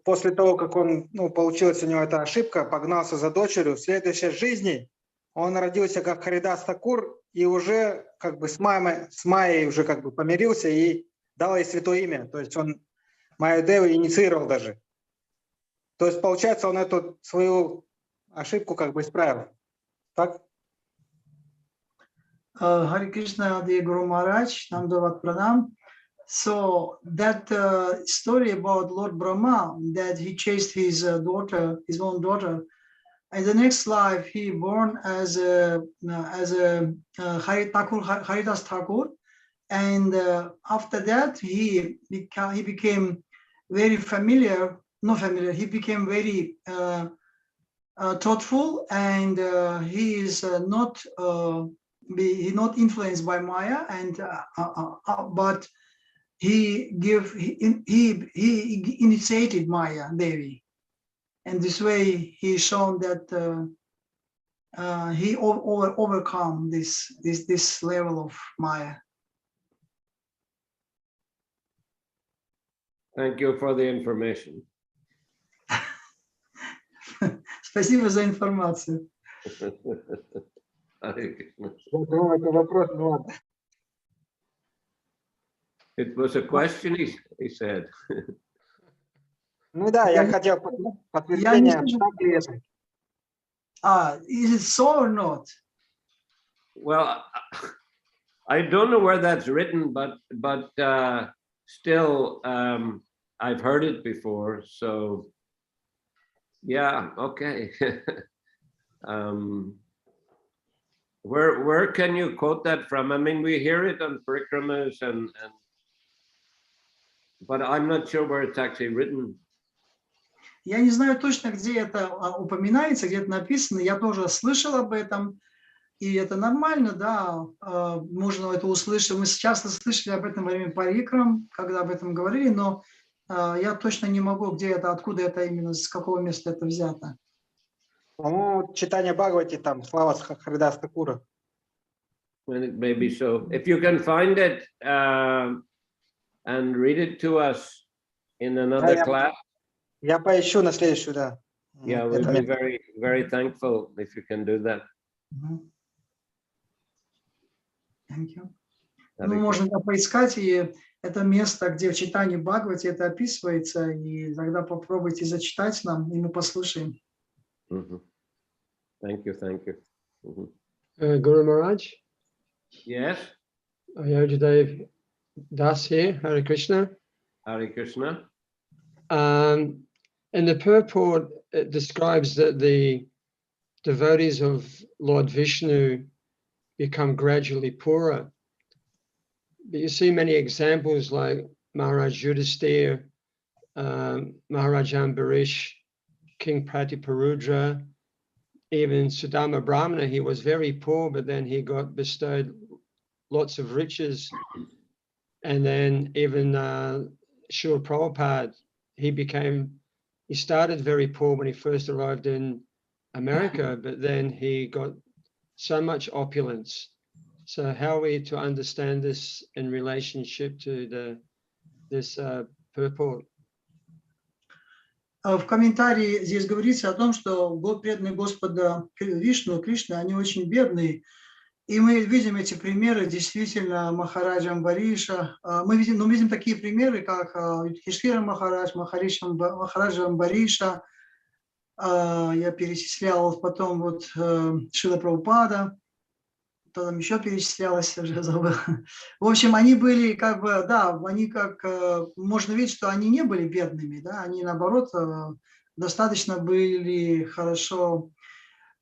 после того, как он, получилась у него эта ошибка, погнался за дочерью, в следующей жизни он родился как Харидас Такур и уже как бы с Майей уже как бы помирился и дал ей святое имя. То есть он Майю Деву инициировал даже. То есть получается он эту свою ошибку как бы исправил. Так? Харе Кришна, dear Guru Maharaj, Namdavat Pranam. So that story about Lord Brahma, that he chased his daughter, his own daughter, in the next life he born as a Haridas Thakur, and after that he became very he became very thoughtful, and he is not influenced by Maya, and but he initiated Maya Devi, and this way he shown that he overcome this level of Maya. Thank you for the information. Спасибо за информацию. Это вопрос, ладно. It was a question, he said. Ну да, я хотел подтверждение, так ли это? Is it so or not? Well, I don't know where that's written, but still, I've heard it before, so yeah, okay. Where can you quote that from? I mean, we hear it on parikramas, but I'm not sure where it's actually written. Я не знаю точно, где это упоминается, где это написано. Я тоже слышал об этом, и это нормально, да, можно это услышать. Мы часто слышали об этом во время парикрам, когда об этом говорили, но я точно не могу, где это, откуда это именно, с какого места это взято. По-моему, читание Бхагавати, там, слава Харидас Такура. Maybe so. If you can find it, and read it to us in another class. Я поищу на следующую, да. Yeah, we'll be very, very thankful if you can do that. Thank you. Ну, можно поискать, и это место, где в читании Бхагавати это описывается, и тогда попробуйте зачитать нам, и мы послушаем. Thank you, thank you. Guru Maharaj? Yes? Yogadev Das here, Hare Krishna. Hare Krishna. In the purport, it describes that the devotees of Lord Vishnu become gradually poorer. But you see many examples like Maharaj Yudhisthira, Maharaj Ambarish, King Pratiparudra, even Sudama Brahmana. He was very poor, but then he got bestowed lots of riches. And then even Srila Prabhupada, he started very poor when he first arrived in America, but then he got so much opulence. So how are we to understand this in relationship to this purport? В комментарии здесь говорится о том, что преданные Господа Вишну, Кришны, они очень бедные. И мы видим эти примеры, действительно, Махараджа Амбариша. Мы видим такие примеры, как Юдхиштхира Махарадж, Махараджа Амбариша. Я перечислял потом вот Шрила Прабхупада. Кто там еще перечислялось, уже забыл. В общем, они были как бы, да, они как, можно видеть, что они не были бедными, да, они наоборот достаточно были хорошо,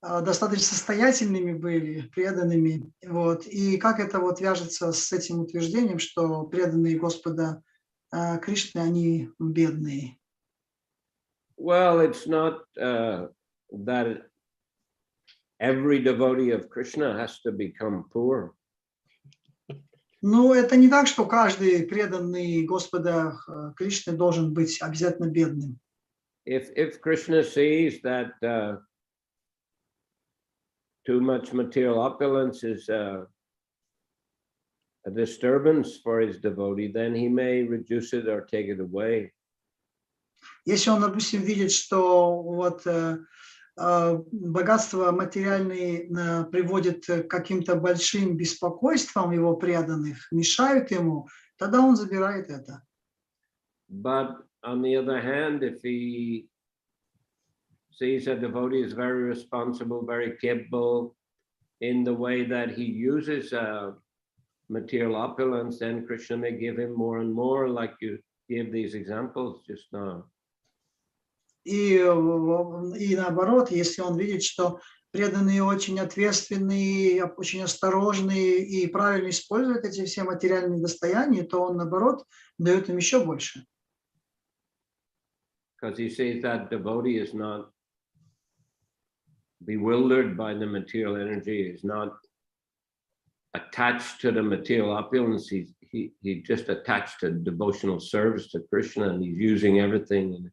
достаточно состоятельными были, преданными. Вот. И как это вот вяжется с этим утверждением, что преданные Господа Кришны, они бедные? Well, it's not that every devotee of Krishna has to become poor. Ну, это не так, что каждый преданный Господа Кришны должен быть обязательно бедным. If Krishna sees that too much material opulence is a disturbance for his devotee, then he may reduce it or take it away. Если он, допустим, видит, что вот богатство материальное приводит к каким-то большим беспокойствам его преданных, мешают ему, тогда он забирает это. But on the other hand, if he sees a devotee is very responsible, very capable in the way that he uses material opulence, then Krishna may give him more and more, like you gave these examples just now. И наоборот, если он видит, что преданные очень ответственные, очень осторожные и правильно используют эти все материальные достояния, то он, наоборот, дает им еще больше. Because he says that devotee is not bewildered by the material energy, is not attached to the material opulence. He just attached to devotional service to Krishna, and he's using everything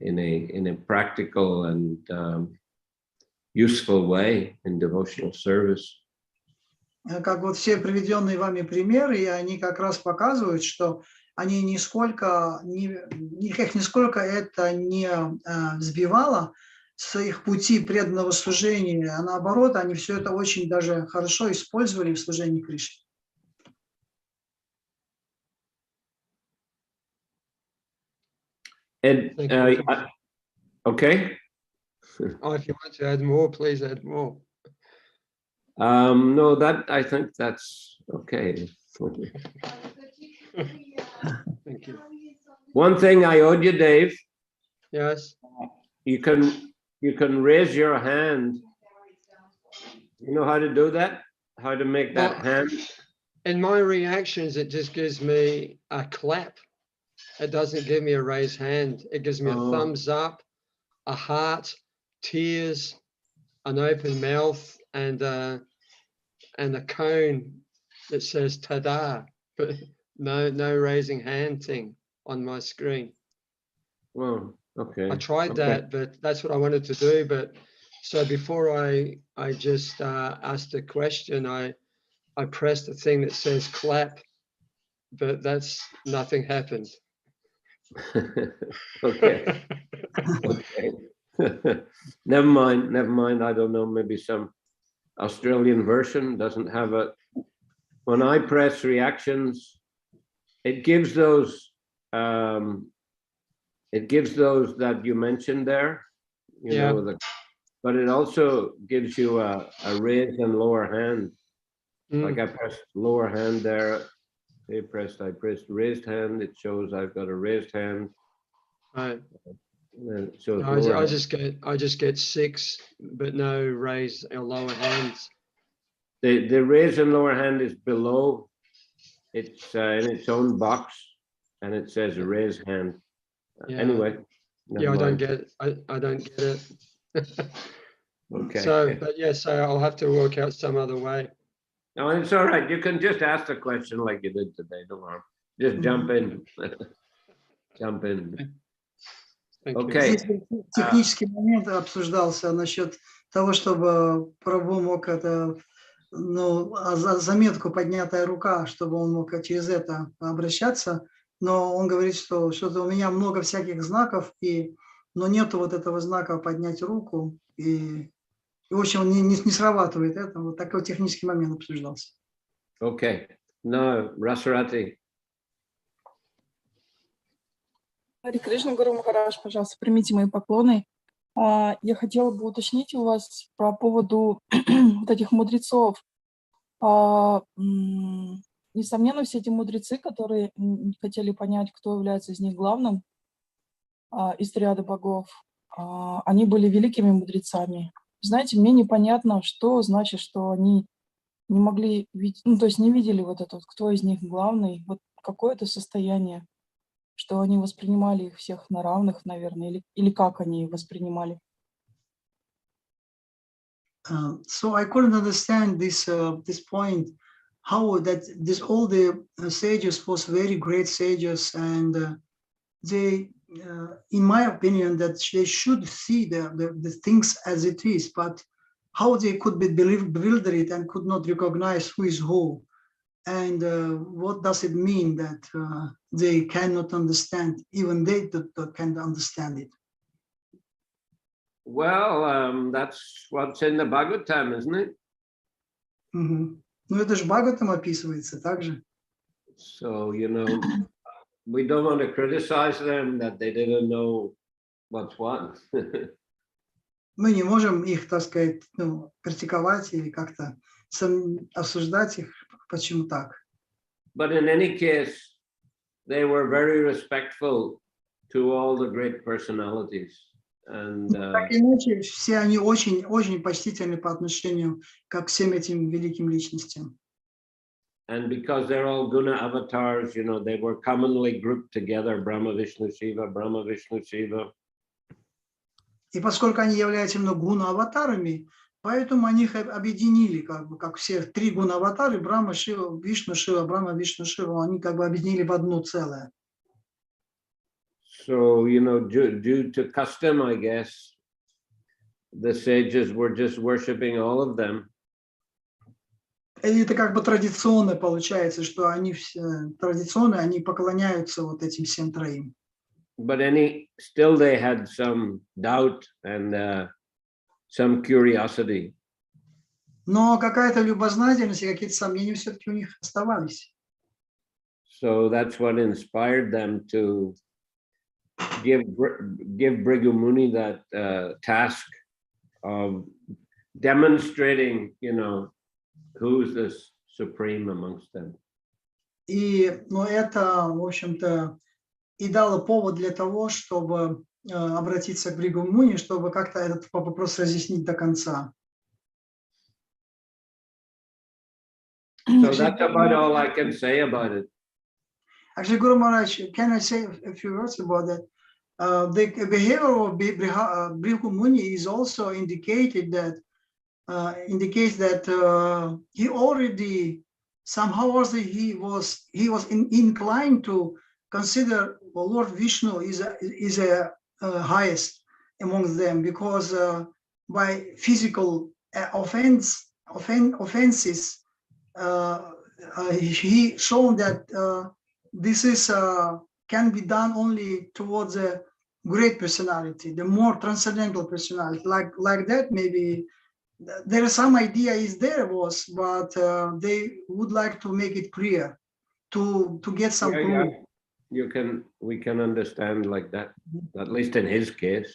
in a practical and useful way in devotional service. Как вот все приведенные вами примеры, и они как раз показывают, что они их нисколько это не сбивало с их пути преданного служения, а наоборот, они все это очень даже хорошо использовали в служении Кришне. And okay. Oh, if you want to add more, please add more. No, that I think that's okay. Thank you. One thing I owed you, Dave. Yes. You can raise your hand. You know how to do that? How to make that hand? In my reactions, it just gives me a clap. It doesn't give me a raised hand. It gives me a thumbs up, a heart, tears, an open mouth, and a cone that says "Tada," but no raising hand thing on my screen. Well, okay. I tried that, but that's what I wanted to do. But so before I just asked a question, I pressed the thing that says clap, but that's nothing happened. Okay. Okay. Never mind. I don't know, maybe some Australian version doesn't have it. When I press reactions, it gives those that you mentioned there, you Yeah. know, but it also gives you a raised and lower hand. Like I pressed lower hand there. I pressed raised hand. It shows I've got a raised hand. Right. And it shows No, lower I hand. just get 6, but no raised or lower hands. The raised and lower hand is below. It's in its own box, and it says raised hand. Yeah. Anyway. Yeah, I don't mind. get it. I don't get it. Okay. So, but yeah, so I'll have to work out some other way. No, it's all right. You can just ask the question like you did today. Don't worry. Just jump in. Jump in. Thank you. Okay. Здесь технический момент обсуждался насчет того, чтобы Прабху мог это, ну, заметку «поднятая рука», чтобы он мог через это обращаться. Но он говорит, что что-то у меня много всяких знаков, но нету вот этого знака «поднять руку». И в общем, не срабатывает это. Вот такой технический момент обсуждался. Okay. No, Rasarati. Харе Кришна, Гуру Махарадж, пожалуйста, примите мои поклоны. Я хотела бы уточнить у вас по поводу вот этих мудрецов. Несомненно, все эти мудрецы, которые хотели понять, кто является из них главным из триады богов, они были великими мудрецами. Знаете, мне непонятно, что значит, что они не могли видеть, ну, то есть не видели вот это, кто из них главный, вот какое-то состояние, что они воспринимали их всех на равных, наверное, или как они воспринимали. So I couldn't understand this point, how that all the sages was very great sages, and they, in my opinion, that they should see the things as it is, but how they could be bewildered and could not recognize who is who, and what does it mean that they cannot understand, even they can't understand it. Well, that's what's in the Bhagavatam, isn't it? Ну, это же Бхагаватам описывается также. So, you know, we don't want to criticize them that they didn't know what's what. Мы не можем их, так сказать, ну, критиковать или как-то осуждать их, почему так. But in any case, they were very respectful to all the great personalities. And Так или иначе, все они очень почтительны по отношению к всем этим великим личностям. and because they're all guna avatars, you know, they were commonly grouped together, Brahma, Vishnu, Shiva, Brahma, Vishnu, Shiva. И поскольку они являются именно гуна-аватарами, поэтому они их объединили, как все 3 гуна-аватары, Брахма, Шива, Вишну, Шива, Брахма, Вишну, Шива, они как бы объединили в одно целое. So, you know, due to custom, I guess, the sages were just worshipping all of them. И это как бы традиционно получается, что они традиционно, они поклоняются вот этим всем 3. But still they had some doubt and some curiosity. Но какая-то любознательность и какие-то сомнения все-таки у них оставались. So that's what inspired them to give Bhrigu Muni that task of demonstrating, you know, who's the supreme amongst them. Но это, в общем-то, и дало повод для того, чтобы обратиться к Бхригу Муни, чтобы как-то этот вопрос разъяснить до конца. So that's about all I can say about it. Actually, Guru Maharaj, can I say a few words about that? The behavior of Bhrigu Muni is also indicated that indicates that he already somehow he was inclined to consider Lord Vishnu is a highest among them, because by physical offenses he shown that this is can be done only towards a great personality, the more transcendental personality. Like that, maybe there is some idea is there was, but they would like to make it clear to get some proof. We can understand like that, at least in his case.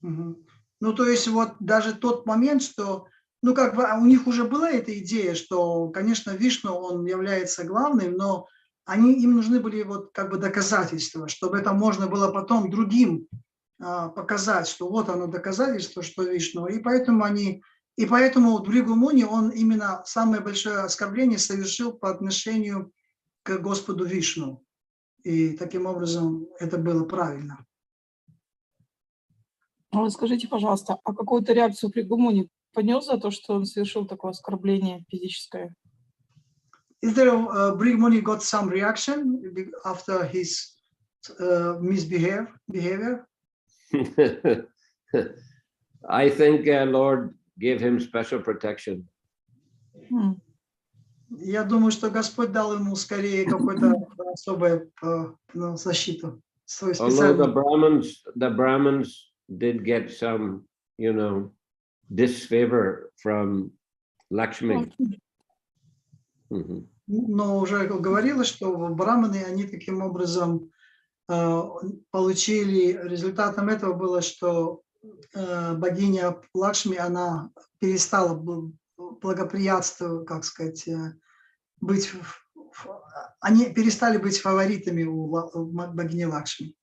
Ну, то есть вот даже тот момент, что, ну, как бы у них уже была эта идея, что, конечно, Вишну, он является главным, но им нужны были вот как бы доказательства, чтобы это можно было потом другим показать, что вот оно доказательство, что Вишну. И поэтому Бригумуни, он именно самое большое оскорбление совершил по отношению к Господу Вишну. И таким образом это было правильно. Скажите, пожалуйста, а какую-то реакцию Прабху понес за то, что он совершил такое оскорбление физическое? Is there Brigmuni got some reaction after his behavior? I think Lord gave him special protection. Я думаю, что Господь дал ему скорее какую-то особую защиту. Although the Brahmins did get some, disfavor from Lakshmi. Но уже говорилось, что браманы, они таким образом получили, результатом этого было, что богиня Лакшми, она перестала благоприятствовать, как сказать, они перестали быть фаворитами у богини Лакшми.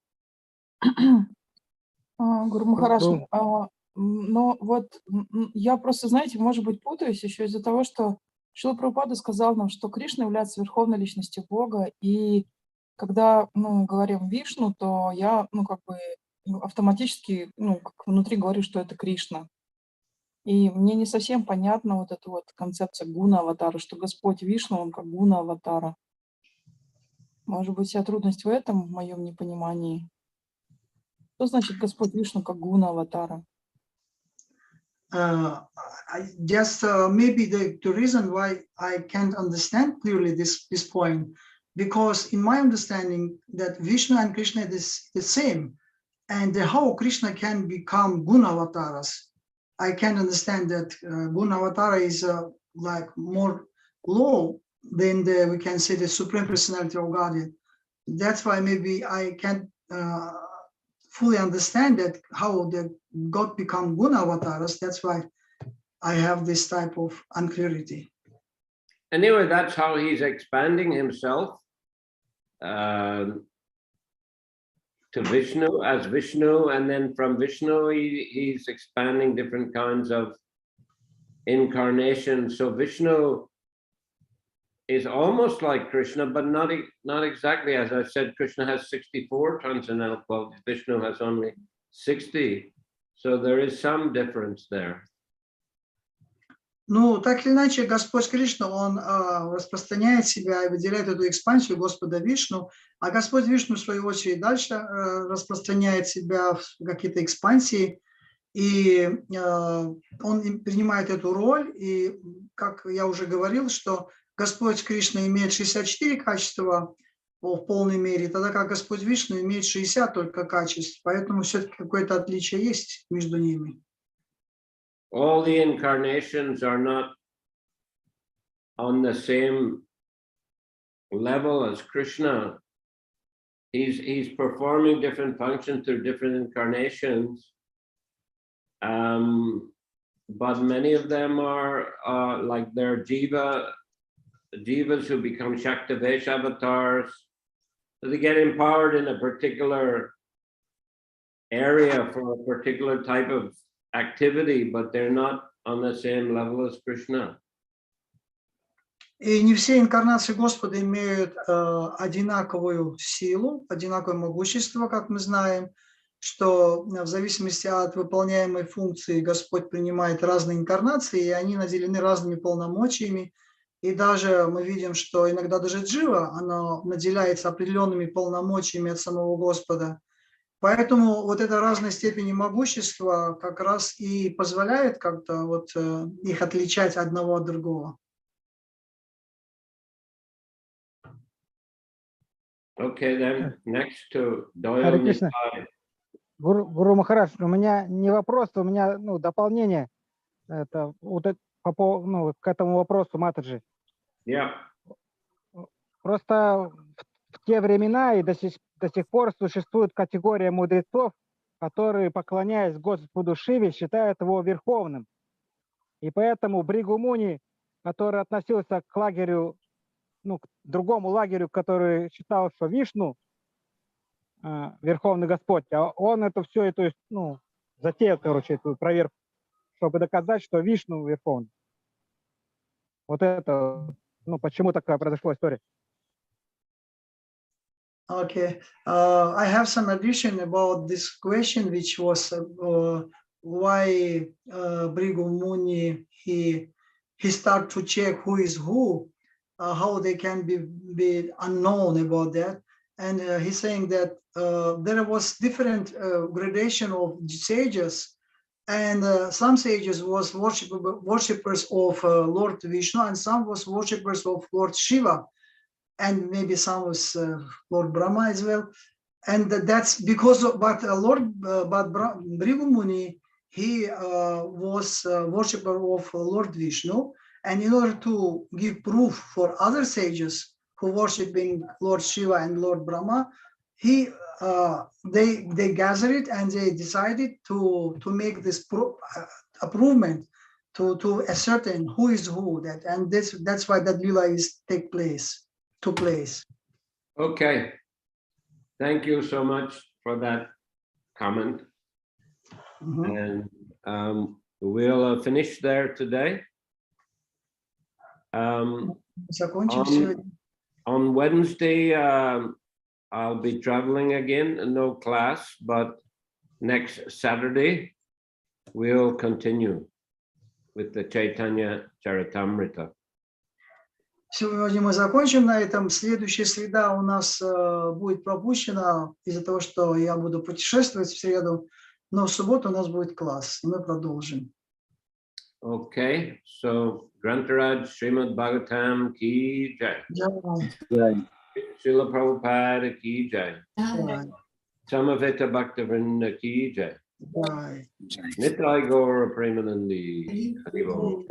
Гуру Махарадж, но вот я просто, знаете, может быть, путаюсь еще из-за того, что Шрила Прабхупада сказал нам, что Кришна является верховной личностью Бога, и когда, говорим Вишну, то я, автоматически, как внутри говорю, что это Кришна. И мне не совсем понятна вот эта вот концепция гуна-аватара, что Господь Вишну, он как гуна-аватара. Может быть, вся трудность в этом, в моем непонимании. Что значит Господь Вишну как гуна-аватара? Maybe the reason why I can't understand clearly this point, because in my understanding that Vishnu and Krishna is the same, and how Krishna can become guna avatars, I can understand that guna avatara is like more low than we can say the supreme personality of Godhead. That's why maybe I can't fully understand that how the God become guna avatars. That's why I have this type of unclarity. Anyway, that's how he's expanding himself to Vishnu as Vishnu, and then from Vishnu he's expanding different kinds of incarnations. So Vishnu is almost like Krishna, but not exactly. As I said, Krishna has 64 transcendental qualities. Vishnu has only 60. So there is some difference there. Ну, так или иначе, Господь Кришна, он распространяет себя и выделяет эту экспансию Господа Вишну, а Господь Вишну, в свою очередь, дальше распространяет себя в какие-то экспансии, и он принимает эту роль, и, как я уже говорил, что Господь Кришна имеет 64 качества в полной мере, тогда как Господь Вишну имеет 60 только качеств, поэтому все-таки какое-то отличие есть между ними. All the incarnations are not on the same level as Krishna. He's performing different functions through different incarnations, but many of them are like they're jivas who become Shaktavesh avatars. So they get empowered in a particular area for a particular type of activity, but they're not on the same level as Krishna. И не все инкарнации Господа имеют одинаковую силу, одинаковое могущество, как мы знаем, что в зависимости от выполняемой функции Господь принимает разные инкарнации, и они наделены разными полномочиями. И даже мы видим, что иногда даже джива, она наделяется определенными полномочиями от самого Господа. Поэтому вот эта разная степень могущества как раз и позволяет как-то вот их отличать одного от другого. Okay, then next to Харе Doyle Кришна. Nitai. Гуру Махарадж, у меня не вопрос, у меня дополнение это, к этому вопросу Матаджи. Yeah. Просто в те времена и до сих пор существует категория мудрецов, которые, поклоняясь Господу Шиве, считают его верховным. И поэтому Бригу Муни, который относился к лагерю, к другому лагерю, который считал, что Вишну Верховный Господь, а он это все, то есть, затеял, эту проверку, чтобы доказать, что Вишну Верховный. Вот это, почему такая произошла история. Okay, I have some addition about this question, which was why Brigu Muni he start to check who is who, how they can be unknown about that, and he's saying that there was different gradation of sages, and some sages was worshippers of Lord Vishnu, and some was worshippers of Lord Shiva. And maybe some was Lord Brahma as well, and that's because of but Brigu Muni he was worshipper of Lord Vishnu, and in order to give proof for other sages who worshiping Lord Shiva and Lord Brahma, they gathered it and they decided to make this approvement to ascertain who is who, that, and that's why that lila is took place. Okay. Thank you so much for that comment. And we'll finish there today. Закончим сегодня. On Wednesday, I'll be traveling again, no class, but next Saturday, we'll continue with the Chaitanya Charitamrita. Сегодня мы закончим на этом. Следующая среда у нас будет пропущена из-за того, что я буду путешествовать в среду, но в субботу у нас будет класс, и мы продолжим. Okay, so Grantaraj Shrimad Bhagavatam ki jai. Jai. Srila Prabhupada ki jai. Jai. Samaveta Bhaktavrinda ki jai. Jai. Nitrai Gaura Premanandi. Hari Bol.